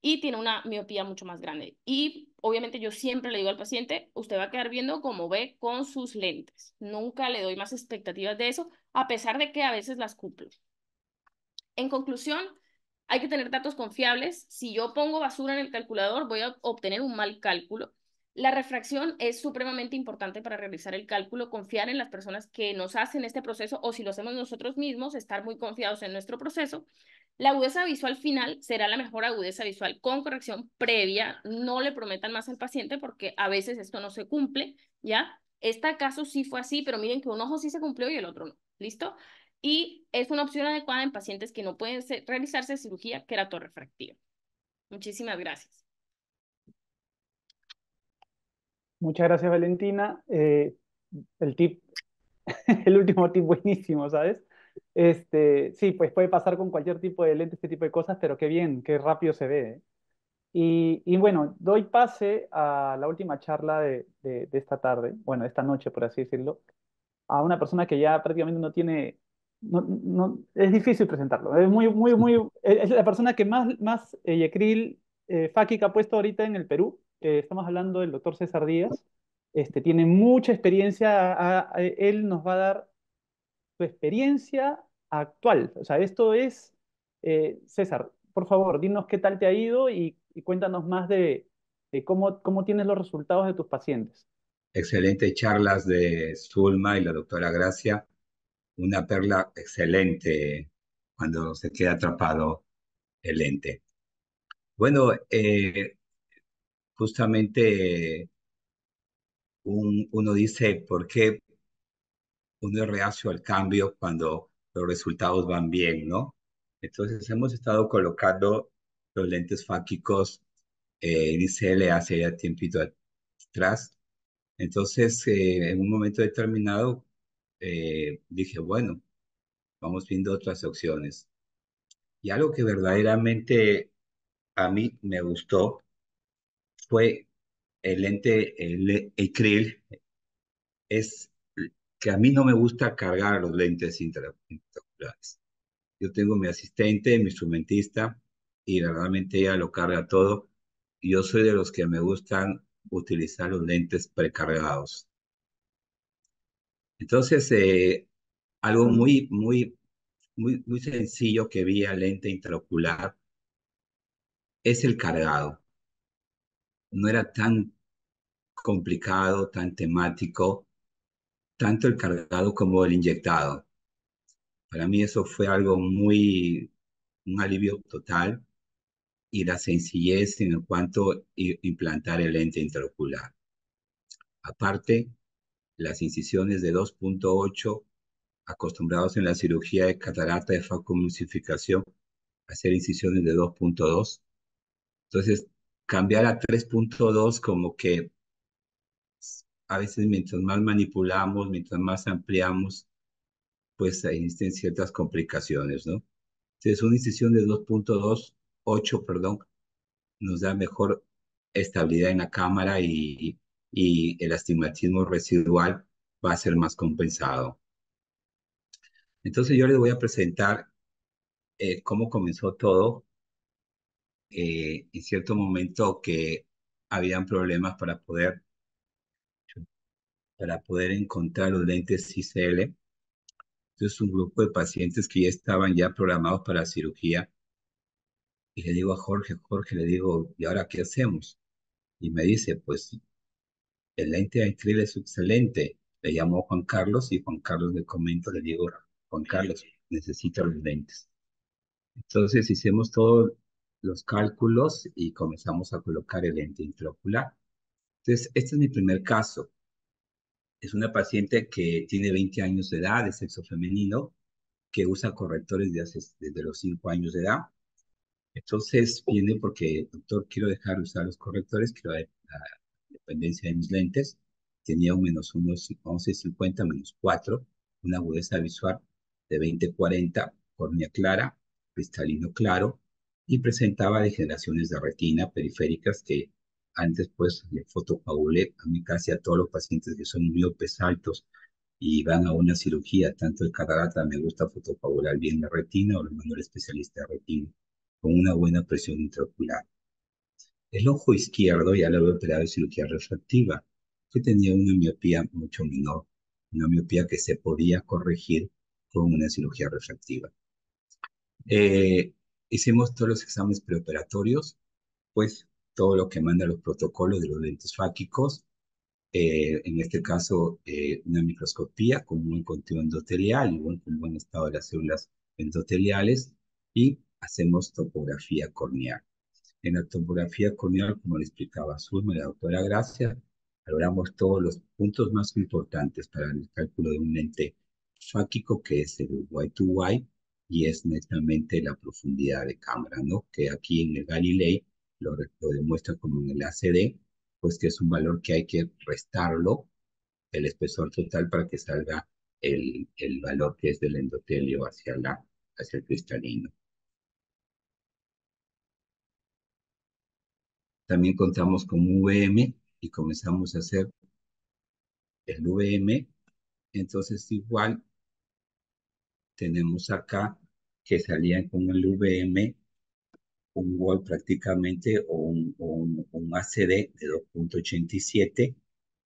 y tiene una miopía mucho más grande. Y obviamente yo siempre le digo al paciente, usted va a quedar viendo como ve con sus lentes. Nunca le doy más expectativas de eso, a pesar de que a veces las cumplo. En conclusión, hay que tener datos confiables. Si yo pongo basura en el calculador, voy a obtener un mal cálculo. La refracción es supremamente importante para realizar el cálculo, confiar en las personas que nos hacen este proceso o si lo hacemos nosotros mismos, estar muy confiados en nuestro proceso. La agudeza visual final será la mejor agudeza visual con corrección previa. No le prometan más al paciente porque a veces esto no se cumple, ¿ya? Este caso sí fue así, pero miren que un ojo sí se cumplió y el otro no. ¿Listo? Y es una opción adecuada en pacientes que no pueden realizarse cirugía queratorrefractiva. Muchísimas gracias. Muchas gracias, Valentina. El tip, el último tip buenísimo, ¿sabes? Sí, pues puede pasar con cualquier tipo de lente, este tipo de cosas, pero qué bien, qué rápido se ve, ¿eh? Y bueno, doy pase a la última charla de esta tarde, bueno, de esta noche, por así decirlo, a una persona que ya prácticamente no tiene, es difícil presentarlo. Es es la persona que más Yekril Fakik ha puesto ahorita en el Perú. Estamos hablando del doctor César Díaz. Tiene mucha experiencia. Él nos va a dar su experiencia actual. O sea, esto es, César, por favor, dinos qué tal te ha ido y cuéntanos más de cómo tienes los resultados de tus pacientes. Excelentes charlas de Zulma y la doctora Gracia. Una perla excelente cuando se queda atrapado el lente. Bueno, justamente uno dice por qué uno es reacio al cambio cuando los resultados van bien, ¿no? Entonces hemos estado colocando los lentes fáquicos en ICL hace ya tiempito atrás. Entonces, en un momento determinado, dije, bueno, vamos viendo otras opciones. Y algo que verdaderamente a mí me gustó fue el lente, el krill, es que a mí no me gusta cargar los lentes intraoculares. Yo tengo mi asistente, mi instrumentista, y realmente ella lo carga todo. Y yo soy de los que me gustan utilizar los lentes precargados. Entonces, algo muy sencillo que vi al lente intraocular es el cargado. No era tan complicado, tan temático, tanto el cargado como el inyectado. Para mí eso fue algo un alivio total y la sencillez en cuanto a implantar el lente intraocular. Aparte, las incisiones de 2.8, acostumbrados en la cirugía de catarata de facomulsificación a hacer incisiones de 2.2. Entonces, cambiar a 3.2 como que a veces mientras más manipulamos, mientras más ampliamos, pues existen ciertas complicaciones, ¿no? Entonces, una incisión de 2.28, perdón, nos da mejor estabilidad en la cámara y el astigmatismo residual va a ser más compensado. Entonces yo les voy a presentar cómo comenzó todo. En cierto momento que habían problemas para poder encontrar los lentes ICL. Entonces un grupo de pacientes que ya estaban ya programados para cirugía. Y le digo a Jorge, le digo, ¿y ahora qué hacemos? Y me dice, pues el lente Aitril es excelente. Le llamo a Juan Carlos y Juan Carlos le comento, le digo, Juan Carlos, necesita los lentes. Entonces hicimos todos los cálculos y comenzamos a colocar el lente intraocular. Entonces, este es mi primer caso. Es una paciente que tiene 20 años de edad, de sexo femenino, que usa correctores desde los 5 años de edad. Entonces viene porque, doctor, quiero dejar de usar los correctores, quiero la dependencia de mis lentes. Tenía un menos 11,50, menos 4, una agudeza visual de 20/40, córnea clara, cristalino claro, y presentaba degeneraciones de retina periféricas que antes pues le fotocoagulé a mí casi a todos los pacientes que son miopes altos y van a una cirugía, tanto el catarata me gusta fotocoagular bien la retina o el mayor especialista de retina con una buena presión intraocular. El ojo izquierdo ya lo había operado de cirugía refractiva, que tenía una miopía mucho menor, una miopía que se podía corregir con una cirugía refractiva. Eh, Hicimos todos los exámenes preoperatorios, pues todo lo que manda los protocolos de los lentes fáquicos, en este caso una microscopía con un buen contenido endotelial y con buen estado de las células endoteliales y hacemos topografía corneal. En la topografía corneal, como le explicaba Zulma y la doctora Gracia, valoramos todos los puntos más importantes para el cálculo de un lente fáquico, que es el Y2Y, y es netamente la profundidad de cámara, ¿no? Que aquí en el Galilei lo demuestra como en el ACD, pues que es un valor que hay que restarlo, el espesor total, para que salga el valor que es del endotelio hacia el cristalino. También contamos con VM y comenzamos a hacer el VM. Entonces igual tenemos acá que salían con el VM un Wall prácticamente o un ACD de 2.87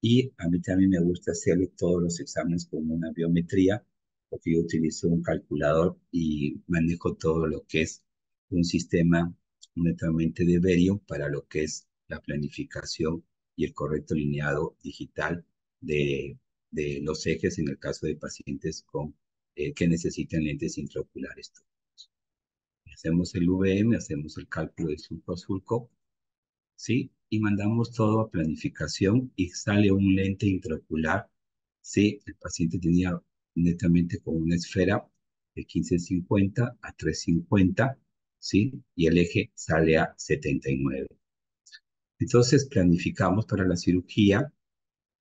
y a mí también me gusta hacerle todos los exámenes con una biometría porque yo utilizo un calculador y manejo todo lo que es un sistema netamente de Verium para lo que es la planificación y el correcto lineado digital de los ejes en el caso de pacientes que necesitan lentes intraoculares. Hacemos el VM, hacemos el cálculo de surco a surco, ¿sí? Y mandamos todo a planificación y sale un lente intraocular, ¿sí? El paciente tenía netamente como una esfera de 1550 a 350, ¿sí? Y el eje sale a 79. Entonces planificamos para la cirugía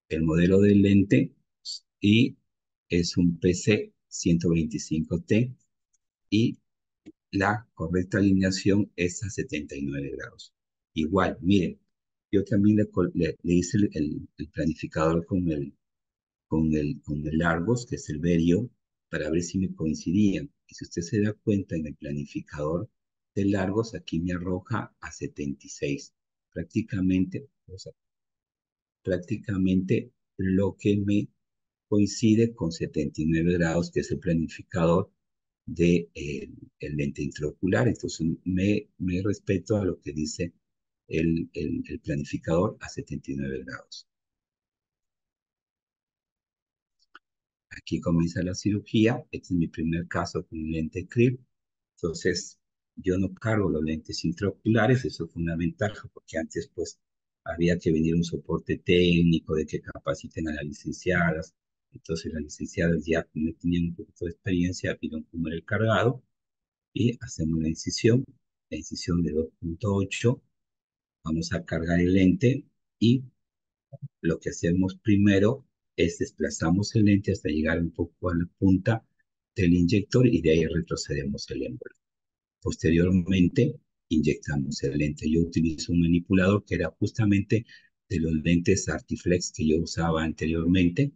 el modelo del lente y es un PC 125T y la correcta alineación es a 79 grados. Igual, miren, yo también le hice el planificador con el Largos, que es el Berio, para ver si me coincidían. Y si usted se da cuenta en el planificador de Largos, aquí me arroja a 76. Prácticamente, o sea, prácticamente lo que me coincide con 79 grados, que es el planificador de el lente intraocular. Entonces me respeto a lo que dice el planificador a 79 grados. Aquí comienza la cirugía. Este es mi primer caso con lente CRIP. Entonces, yo no cargo los lentes intraoculares. Eso fue una ventaja porque antes, pues, había que venir un soporte técnico de que capaciten a las licenciadas. Entonces, las licenciadas ya no tenían un poquito de experiencia, vieron cómo era el cargado y hacemos la incisión de 2.8. Vamos a cargar el lente y lo que hacemos primero es desplazamos el lente hasta llegar un poco a la punta del inyector y de ahí retrocedemos el émbolo. Posteriormente, inyectamos el lente. Yo utilizo un manipulador que era justamente de los lentes Artiflex que yo usaba anteriormente.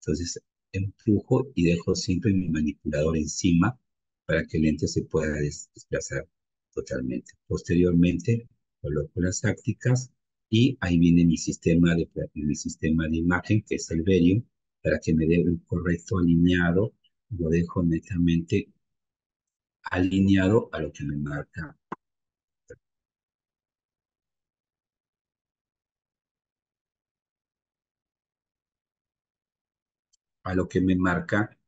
Entonces, empujo y dejo siempre mi manipulador encima para que el lente se pueda desplazar totalmente. Posteriormente, coloco las tácticas y ahí viene mi sistema de imagen, que es el Verium, para que me dé un correcto alineado. Lo dejo netamente alineado a lo que me marca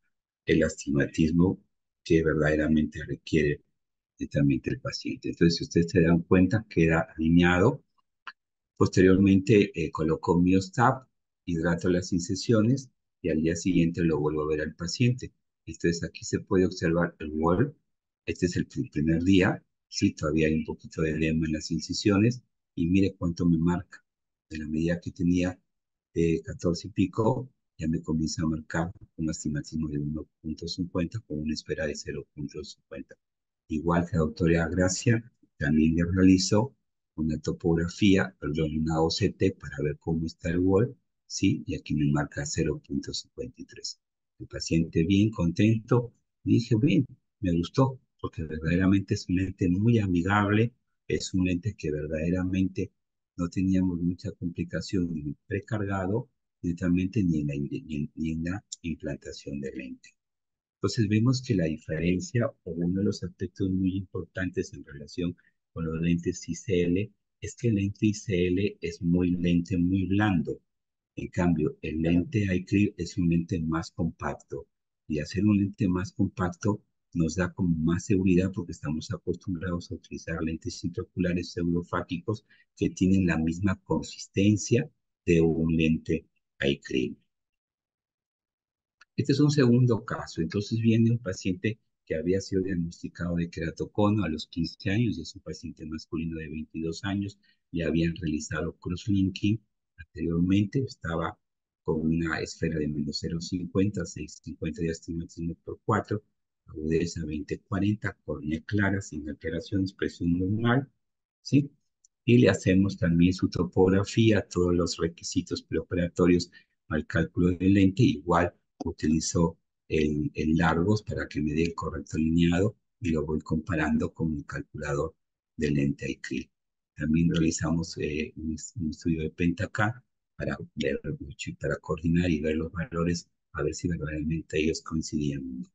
el astigmatismo que verdaderamente requiere netamente el paciente. Entonces, si ustedes se dan cuenta, queda alineado. Posteriormente, coloco Miostab, hidrato las incisiones y al día siguiente lo vuelvo a ver al paciente. Entonces, aquí se puede observar el wall. Este es el primer día. Sí, todavía hay un poquito de edema en las incisiones y mire cuánto me marca. De la medida que tenía 14 y pico, ya me comienza a marcar un astigmatismo de 1.50 con una espera de 0.50. Igual que la doctora Gracia, también le realizó una topografía, perdón, una OCT para ver cómo está el wall, ¿sí? Y aquí me marca 0.53. El paciente bien contento, y dije, bien, me gustó, porque verdaderamente es un lente muy amigable, es un lente que verdaderamente no teníamos mucha complicación ni precargado, netamente ni en la implantación del lente. Entonces vemos que la diferencia o uno de los aspectos muy importantes en relación con los lentes ICL es que el lente ICL es muy lente, muy blando. En cambio, el lente iClear es un lente más compacto y hacer un lente más compacto nos da como más seguridad porque estamos acostumbrados a utilizar lentes intraoculares pseudofáquicos que tienen la misma consistencia de un lente iClear. Este es un segundo caso. Entonces viene un paciente que había sido diagnosticado de queratocono a los 15 años, y es un paciente masculino de 22 años, le habían realizado crosslinking anteriormente, estaba con una esfera de menos 0,50, 6,50 de astigmatismo por 4, agudeza 20-40, córnea clara, sin alteraciones, presión normal, ¿sí? Y le hacemos también su topografía, todos los requisitos preoperatorios al cálculo del lente, igual utilizo el Largos para que me dé el correcto alineado y lo voy comparando con mi calculador de lente iClear. También realizamos un estudio de Pentaca para para coordinar y ver los valores, a ver si verdaderamente ellos coincidían.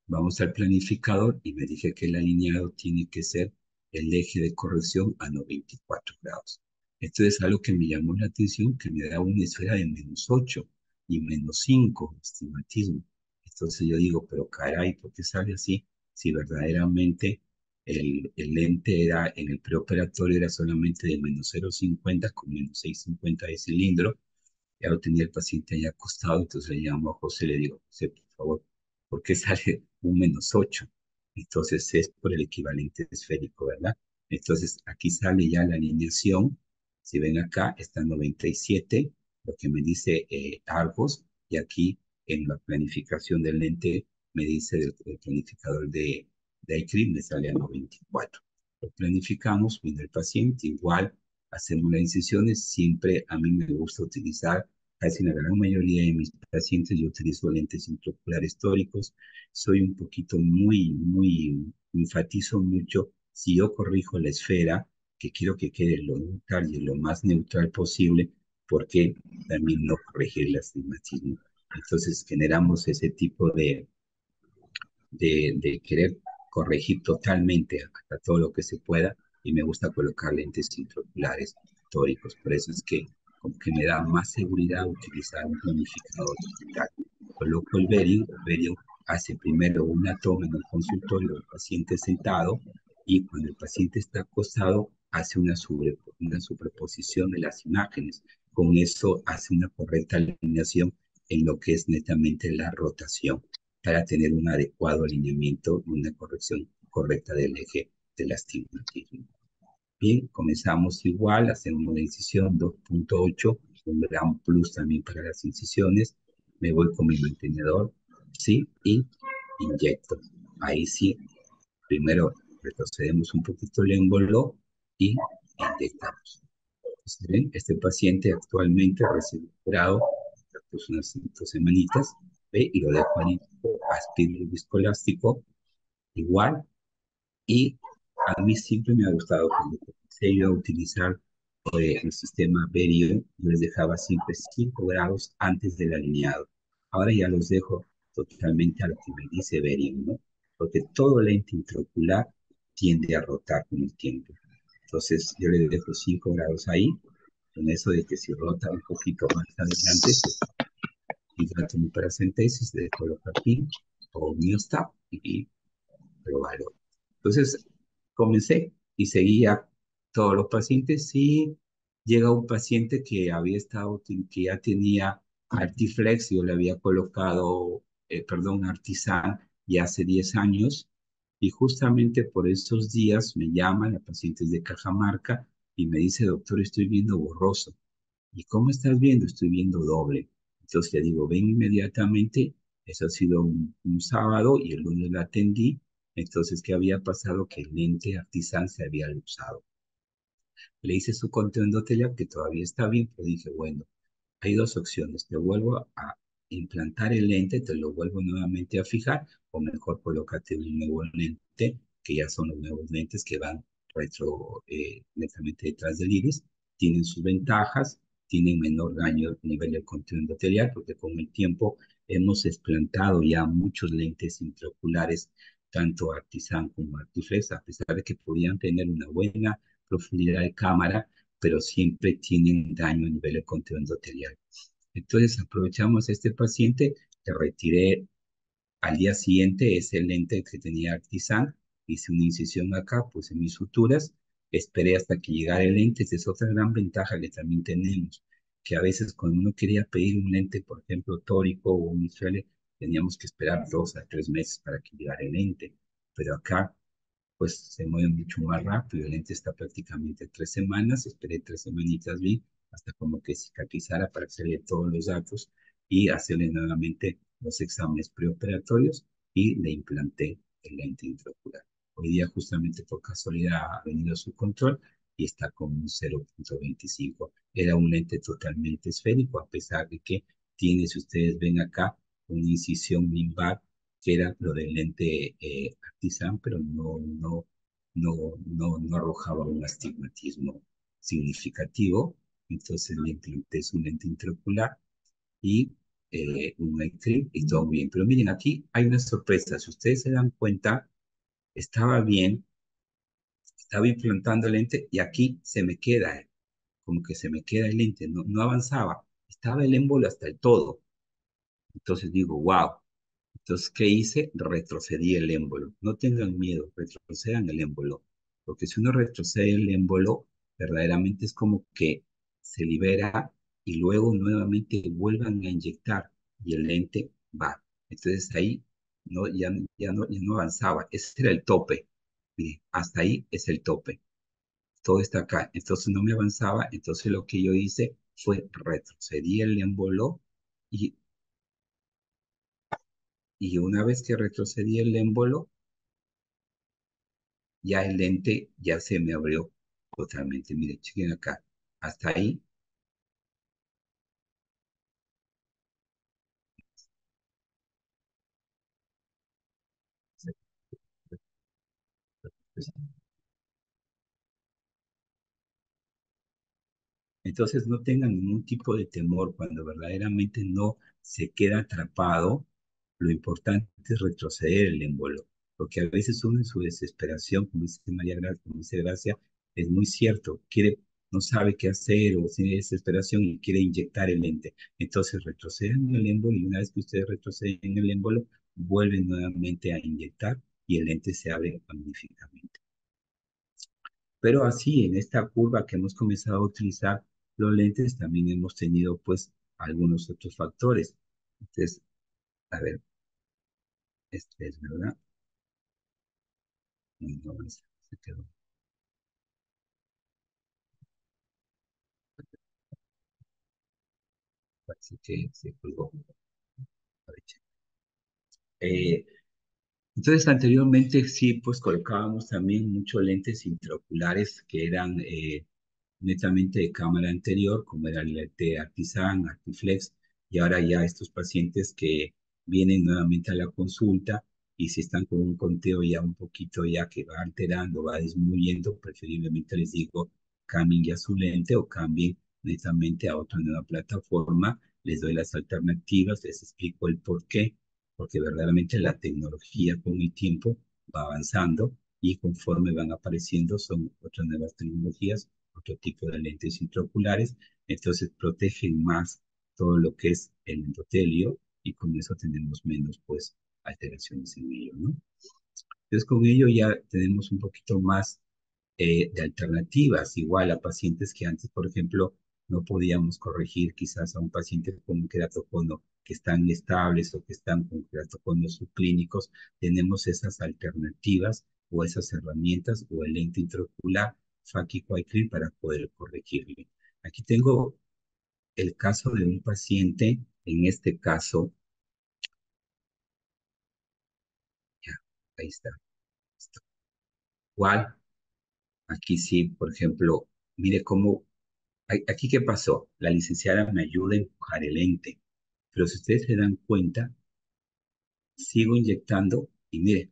Vamos al planificador y me dije que el alineado tiene que ser el eje de corrección a 94 grados. Esto es algo que me llamó la atención, que me da una esfera de menos 8 y menos 5 estigmatismo. Entonces yo digo, pero caray, ¿por qué sale así? Si verdaderamente el lente era en el preoperatorio era solamente de menos 0,50 con menos 6,50 de cilindro. Ya lo tenía el paciente ahí acostado, entonces le llamo a José, le digo, José, por favor, ¿Por qué sale un -8? Entonces es por el equivalente esférico, ¿verdad? Entonces aquí sale ya la alineación. Si ven acá, está 97, lo que me dice Argos, y aquí en la planificación del lente me dice el planificador de iCream, me sale a 94. Lo planificamos, viene el paciente, igual hacemos las incisiones. Siempre a mí me gusta utilizar, casi la gran mayoría de mis pacientes, yo utilizo lentes intraoculares tóricos. Soy un poquito enfatizo mucho, si yo corrijo la esfera, que quiero que quede lo neutral y lo más neutral posible, porque también no corregir el astigmatismo. Entonces generamos ese tipo de querer corregir totalmente hasta todo lo que se pueda, y me gusta colocar lentes intraoculares tóricos. Por eso es que como que me da más seguridad utilizar un planificador digital. Coloco el Berio hace primero una toma en el consultorio del paciente sentado, y cuando el paciente está acostado hace una superposición de las imágenes. Con eso hace una correcta alineación en lo que es netamente la rotación, para tener un adecuado alineamiento y una corrección correcta del eje del astigmatismo. Bien, comenzamos igual, hacemos una incisión 2.8, un gran plus también para las incisiones. Me voy con mi mantenedor, ¿sí? Y inyecto. Ahí sí, primero retrocedemos un poquito el émbolo y inyectamos. Entonces, ¿ven? Este paciente actualmente recibe curado, pues unas 5 semanitas, ¿ve? Y lo dejo ahí, aspiro el viscoelástico, igual. Y a mí siempre me ha gustado, cuando comencé yo a utilizar el sistema Berio, yo les dejaba siempre 5 grados antes del alineado. Ahora ya los dejo totalmente a lo que me dice Berio, ¿no? Porque todo lente intraocular tiende a rotar con el tiempo. Entonces yo le dejo 5 grados ahí, con eso de que si rota un poquito más adelante, pues hidrato mi paracentesis, le dejo aquí o Miostap y probarlo. Entonces, comencé y seguía todos los pacientes, y llega un paciente que había estado, que ya tenía Artiflex, yo le había colocado, perdón, Artisan ya hace 10 años, y justamente por estos días me llaman, la paciente es de Cajamarca, y me dice, doctor, estoy viendo borroso. ¿Y cómo estás viendo? Estoy viendo doble. Entonces le digo, ven inmediatamente. Eso ha sido un sábado, y el lunes la atendí. Entonces, ¿qué había pasado? Que el lente Artisan se había luxado. Le hice su conteo endotelial, que todavía está bien, pero dije, bueno, hay dos opciones. Te vuelvo a implantar el lente, te lo vuelvo nuevamente a fijar, o mejor colócate un nuevo lente, que ya son los nuevos lentes que van netamente detrás del iris. Tienen sus ventajas, tienen menor daño a nivel del conteo endotelial, porque con el tiempo hemos explantado ya muchos lentes intraoculares, tanto Artisan como Artiflex, a pesar de que podían tener una buena profundidad de cámara, pero siempre tienen daño a nivel de conteo endotelial. Entonces aprovechamos a este paciente, le retiré al día siguiente ese lente que tenía Artisan, hice una incisión acá, puse mis suturas, esperé hasta que llegara el lente. Esa es otra gran ventaja que también tenemos, que a veces cuando uno quería pedir un lente, por ejemplo, tórico o un ISL, teníamos que esperar 2 a 3 meses para que llegara el lente, pero acá pues se mueve mucho más rápido. El lente está prácticamente 3 semanas, esperé 3 semanitas bien, hasta como que cicatrizara para hacerle todos los datos y hacerle nuevamente los exámenes preoperatorios, y le implanté el lente intraocular. Hoy día justamente por casualidad ha venido a su control y está con un 0.25. Era un lente totalmente esférico, a pesar de que tiene, si ustedes ven acá, una incisión nimbar, que era lo del lente Artisan, pero no arrojaba un astigmatismo significativo. Entonces le implanté un lente intraocular y un iCream, y todo muy bien. Pero miren, aquí hay una sorpresa. Si ustedes se dan cuenta, estaba bien, estaba implantando el lente, y aquí se me queda, como que se me queda el lente, no avanzaba. Estaba el émbolo hasta el todo. Entonces digo, wow. Entonces, ¿qué hice? Retrocedí el émbolo. No tengan miedo, retrocedan el émbolo. Porque si uno retrocede el émbolo, verdaderamente es como que se libera, y luego nuevamente vuelvan a inyectar y el lente va. Entonces ahí no, ya no avanzaba. Ese era el tope. Mire, hasta ahí es el tope. Todo está acá. Entonces no me avanzaba. Entonces lo que yo hice fue retrocedí el émbolo y, y una vez que retrocedí el émbolo, ya el lente ya se me abrió totalmente. Mire, chequen acá. Hasta ahí. Entonces no tengan ningún tipo de temor cuando verdaderamente no se queda atrapado. Lo importante es retroceder el émbolo, porque a veces uno en su desesperación, como dice María Gracia, como dice Gracia, es muy cierto, quiere, no sabe qué hacer o tiene desesperación y quiere inyectar el lente. Entonces retroceden el émbolo y una vez que ustedes retroceden el émbolo, vuelven nuevamente a inyectar y el lente se abre magníficamente. Pero así, en esta curva que hemos comenzado a utilizar los lentes, también hemos tenido pues algunos otros factores. Entonces, a ver, este es verdad. No, se quedó. Parece que se colgó. A ver, eh, entonces, anteriormente sí, pues colocábamos también muchos lentes intraoculares que eran netamente de cámara anterior, como era el lente Artisan, Artiflex, y ahora ya estos pacientes que vienen nuevamente a la consulta y si están con un conteo ya un poquito ya que va alterando, va disminuyendo, preferiblemente les digo, cambien ya su lente o cambien netamente a otra nueva plataforma, les doy las alternativas, les explico el por qué, porque verdaderamente la tecnología con el tiempo va avanzando y conforme van apareciendo son otras nuevas tecnologías, otro tipo de lentes intraoculares, entonces protegen más todo lo que es el endotelio y con eso tenemos menos pues alteraciones en ello, ¿no? Entonces con ello ya tenemos un poquito más de alternativas, igual a pacientes que antes, por ejemplo, no podíamos corregir quizás a un paciente con un queratocono que están estables o que están con queratoconos subclínicos, tenemos esas alternativas o esas herramientas o el lente intraocular fáquico iClear para poder corregirlo. Aquí tengo el caso de un paciente, en este caso, ya, ahí está, igual, aquí sí, por ejemplo, mire cómo aquí, ¿qué pasó? La licenciada me ayuda a empujar el lente, pero si ustedes se dan cuenta, sigo inyectando y mire,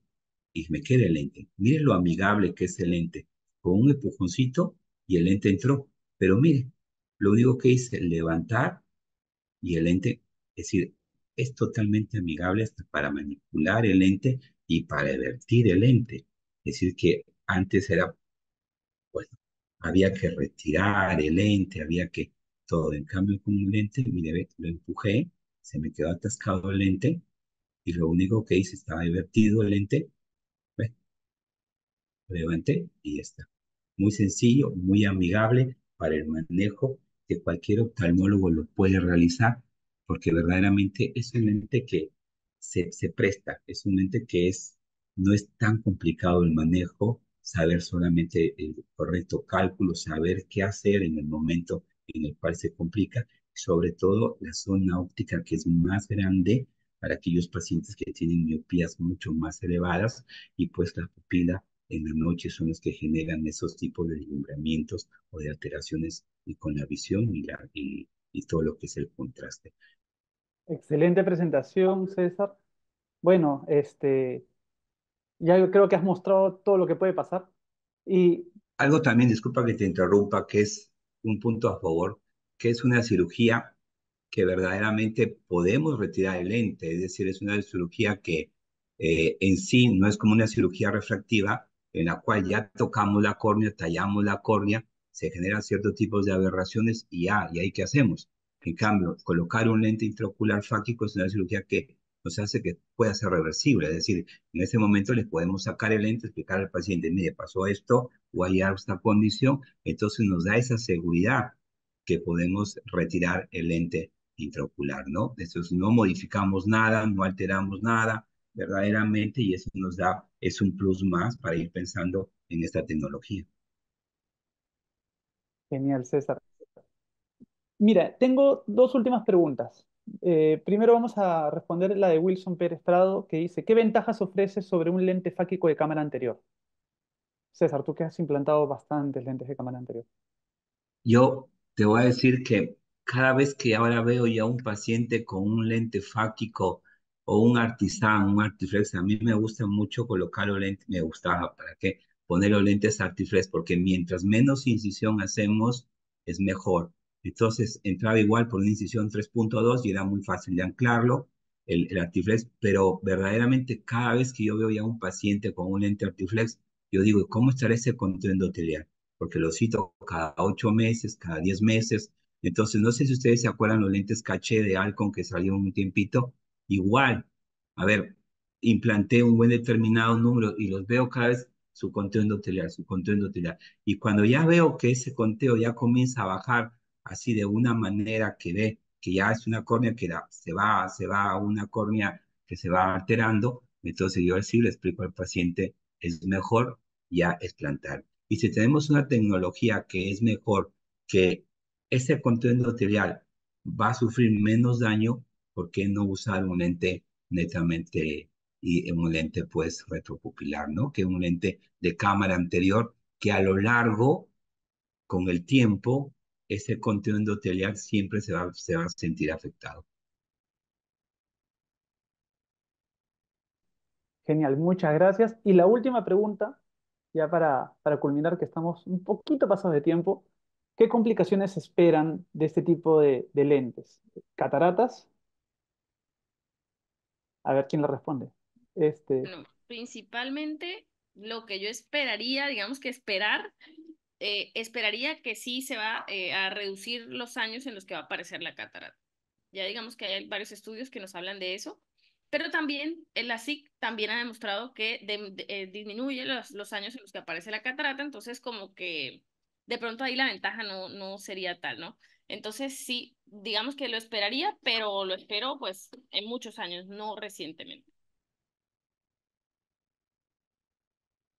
y me queda el lente. Mire lo amigable que es el lente. Con un empujoncito y el lente entró. Pero mire, lo único que hice levantar y el lente, es decir, es totalmente amigable hasta para manipular el lente y para vertir el lente. Es decir, que antes era bueno, había que retirar el lente, había que todo. En cambio, con un lente, mire, ve, lo empujé, se me quedó atascado el lente y lo único que hice estaba divertido el lente, ve, lo levanté y ya está. Muy sencillo, muy amigable para el manejo que cualquier oftalmólogo lo puede realizar, porque verdaderamente es un lente que se presta, es un lente que no es tan complicado el manejo, saber solamente el correcto cálculo, saber qué hacer en el momento en el cual se complica, sobre todo la zona óptica que es más grande para aquellos pacientes que tienen miopías mucho más elevadas y pues la pupila en la noche son los que generan esos tipos de deslumbramientos o de alteraciones y con la visión y todo lo que es el contraste. Excelente presentación, César. Bueno, ya yo creo que has mostrado todo lo que puede pasar. Y Algo también, disculpa que te interrumpa, que es un punto a favor, que es una cirugía que verdaderamente podemos retirar el lente, es decir, es una cirugía que en sí no es como una cirugía refractiva en la cual ya tocamos la córnea, tallamos la córnea, se generan ciertos tipos de aberraciones y ahí qué hacemos. En cambio, colocar un lente intraocular fáquico es una cirugía que nos hace que pueda ser reversible, es decir, en ese momento le podemos sacar el lente, explicar al paciente, mire, pasó esto o hay esta condición, entonces nos da esa seguridad que podemos retirar el lente intraocular, ¿no? Entonces no modificamos nada, no alteramos nada, verdaderamente, y eso nos da, es un plus más para ir pensando en esta tecnología. Genial, César. Mira, tengo dos últimas preguntas. Primero vamos a responder la de Wilson Pérez Prado, que dice, ¿qué ventajas ofrece sobre un lente fáquico de cámara anterior? César, tú que has implantado bastantes lentes de cámara anterior. Yo te voy a decir que cada vez que ahora veo ya un paciente con un lente fáquico o un artisán, un artiflex, a mí me gusta mucho colocar los lentes, me gustaba, ¿para qué? Poner los lentes artiflex, porque mientras menos incisión hacemos, es mejor. Entonces entraba igual por una incisión 3.2 y era muy fácil de anclarlo, el artiflex, pero verdaderamente cada vez que yo veo ya un paciente con un lente artiflex, yo digo, ¿cómo estará ese control endotelial? Porque lo cito cada 8 meses, cada 10 meses. Entonces, no sé si ustedes se acuerdan los lentes caché de Alcon que salieron un tiempito. Igual, a ver, implanté un buen determinado número y los veo cada vez su conteo endotelial, su conteo endotelial. Y cuando ya veo que ese conteo ya comienza a bajar así de una manera que ve que ya es una córnea que se va a una córnea que se va alterando, entonces yo sí le explico al paciente, es mejor ya explantar. Y si tenemos una tecnología que es mejor, que ese contenido endotelial va a sufrir menos daño, ¿por qué no usar un lente netamente y un lente pues retropupilar, ¿no? Que un lente de cámara anterior que a lo largo, con el tiempo, ese contenido endotelial siempre se va a sentir afectado. Genial, muchas gracias. Y la última pregunta, ya para culminar, que estamos un poquito pasados de tiempo, ¿qué complicaciones se esperan de este tipo de lentes? ¿Cataratas? A ver quién le responde. Este, Bueno, principalmente lo que yo esperaría, digamos que esperaría que sí se va a reducir los años en los que va a aparecer la catarata. Ya digamos que hay varios estudios que nos hablan de eso, pero también la SIC también ha demostrado que disminuye los años en los que aparece la catarata, entonces como que de pronto ahí la ventaja no sería tal, ¿no? Entonces sí, digamos que lo esperaría, pero lo espero pues en muchos años, no recientemente.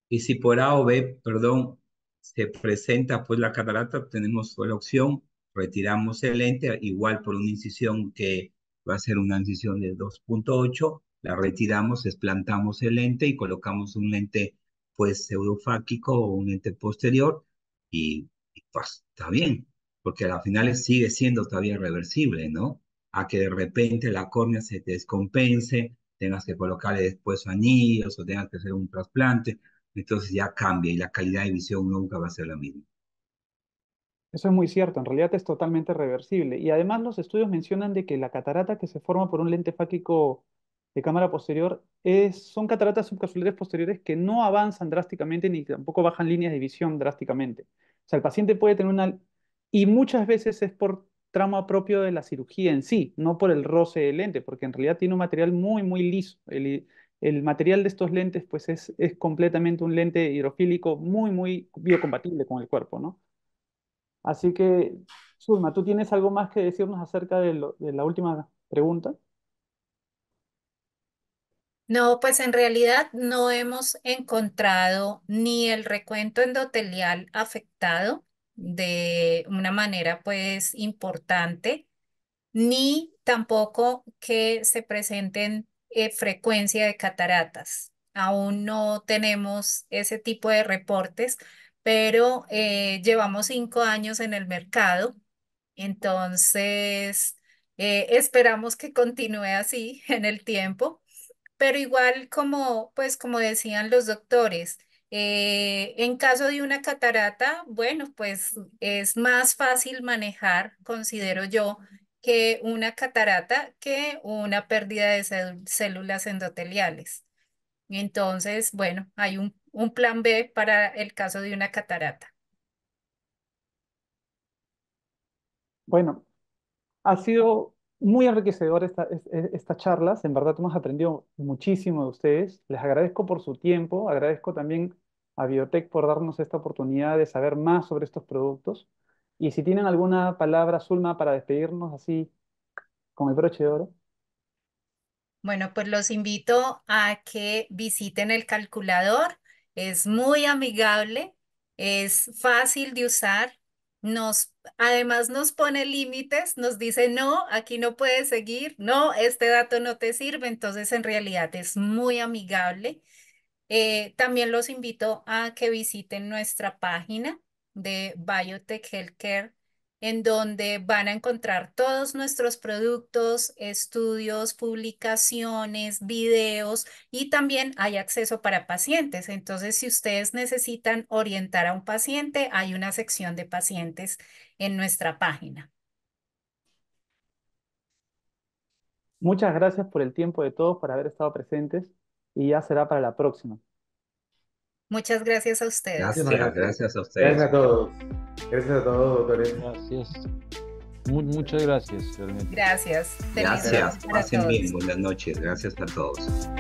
Y si por A o B, perdón, se presenta pues la catarata, tenemos la opción, retiramos el lente, igual por una incisión que va a ser una incisión de 2.8, la retiramos, explantamos el lente y colocamos un lente pues pseudofáquico o un lente posterior y pues está bien, porque al final sigue siendo todavía reversible, ¿no? A que de repente la córnea se te descompense, tengas que colocarle después anillos o tengas que hacer un trasplante, entonces ya cambia y la calidad de visión nunca va a ser la misma. Eso es muy cierto, en realidad es totalmente reversible. Y además los estudios mencionan de que la catarata que se forma por un lente fáquico de cámara posterior son cataratas subcapsulares posteriores que no avanzan drásticamente ni tampoco bajan líneas de visión drásticamente. O sea, el paciente puede tener una... Y muchas veces es por trauma propio de la cirugía en sí, no por el roce del lente, porque en realidad tiene un material muy, muy liso. El material de estos lentes pues es completamente un lente hidrofílico muy, muy biocompatible con el cuerpo, ¿no? Así que, Zulma, ¿tú tienes algo más que decirnos acerca de la última pregunta? No, pues en realidad no hemos encontrado ni el recuento endotelial afectado de una manera pues importante, ni tampoco que se presenten frecuencia de cataratas. Aún no tenemos ese tipo de reportes, pero llevamos 5 años en el mercado, entonces esperamos que continúe así en el tiempo. Pero igual como, pues como decían los doctores, en caso de una catarata, bueno, pues es más fácil manejar, considero yo, que una catarata que una pérdida de células endoteliales. Entonces, bueno, hay un plan B para el caso de una catarata. Bueno, ha sido muy enriquecedor estas charlas. En verdad hemos aprendido muchísimo de ustedes. Les agradezco por su tiempo. Agradezco también a Biotech por darnos esta oportunidad de saber más sobre estos productos. Y si tienen alguna palabra, Zulma, para despedirnos así con el broche de oro. Bueno, pues los invito a que visiten el calculador. Es muy amigable, es fácil de usar. Además nos pone límites, nos dice, no, aquí no puedes seguir, no, este dato no te sirve. Entonces, en realidad es muy amigable. También los invito a que visiten nuestra página de Biotech Healthcare, en donde van a encontrar todos nuestros productos, estudios, publicaciones, videos y también hay acceso para pacientes. Entonces, si ustedes necesitan orientar a un paciente, hay una sección de pacientes en nuestra página. Muchas gracias por el tiempo de todos, por haber estado presentes y ya será para la próxima. Muchas gracias a ustedes. Muchísimas Gracias a Gracias ustedes. a todos. Gracias a todos, doctores. Gracias. Muchas gracias, realmente. Gracias. Feliz Gracias, noche para pasen todos. bien, buenas noches, gracias a todos.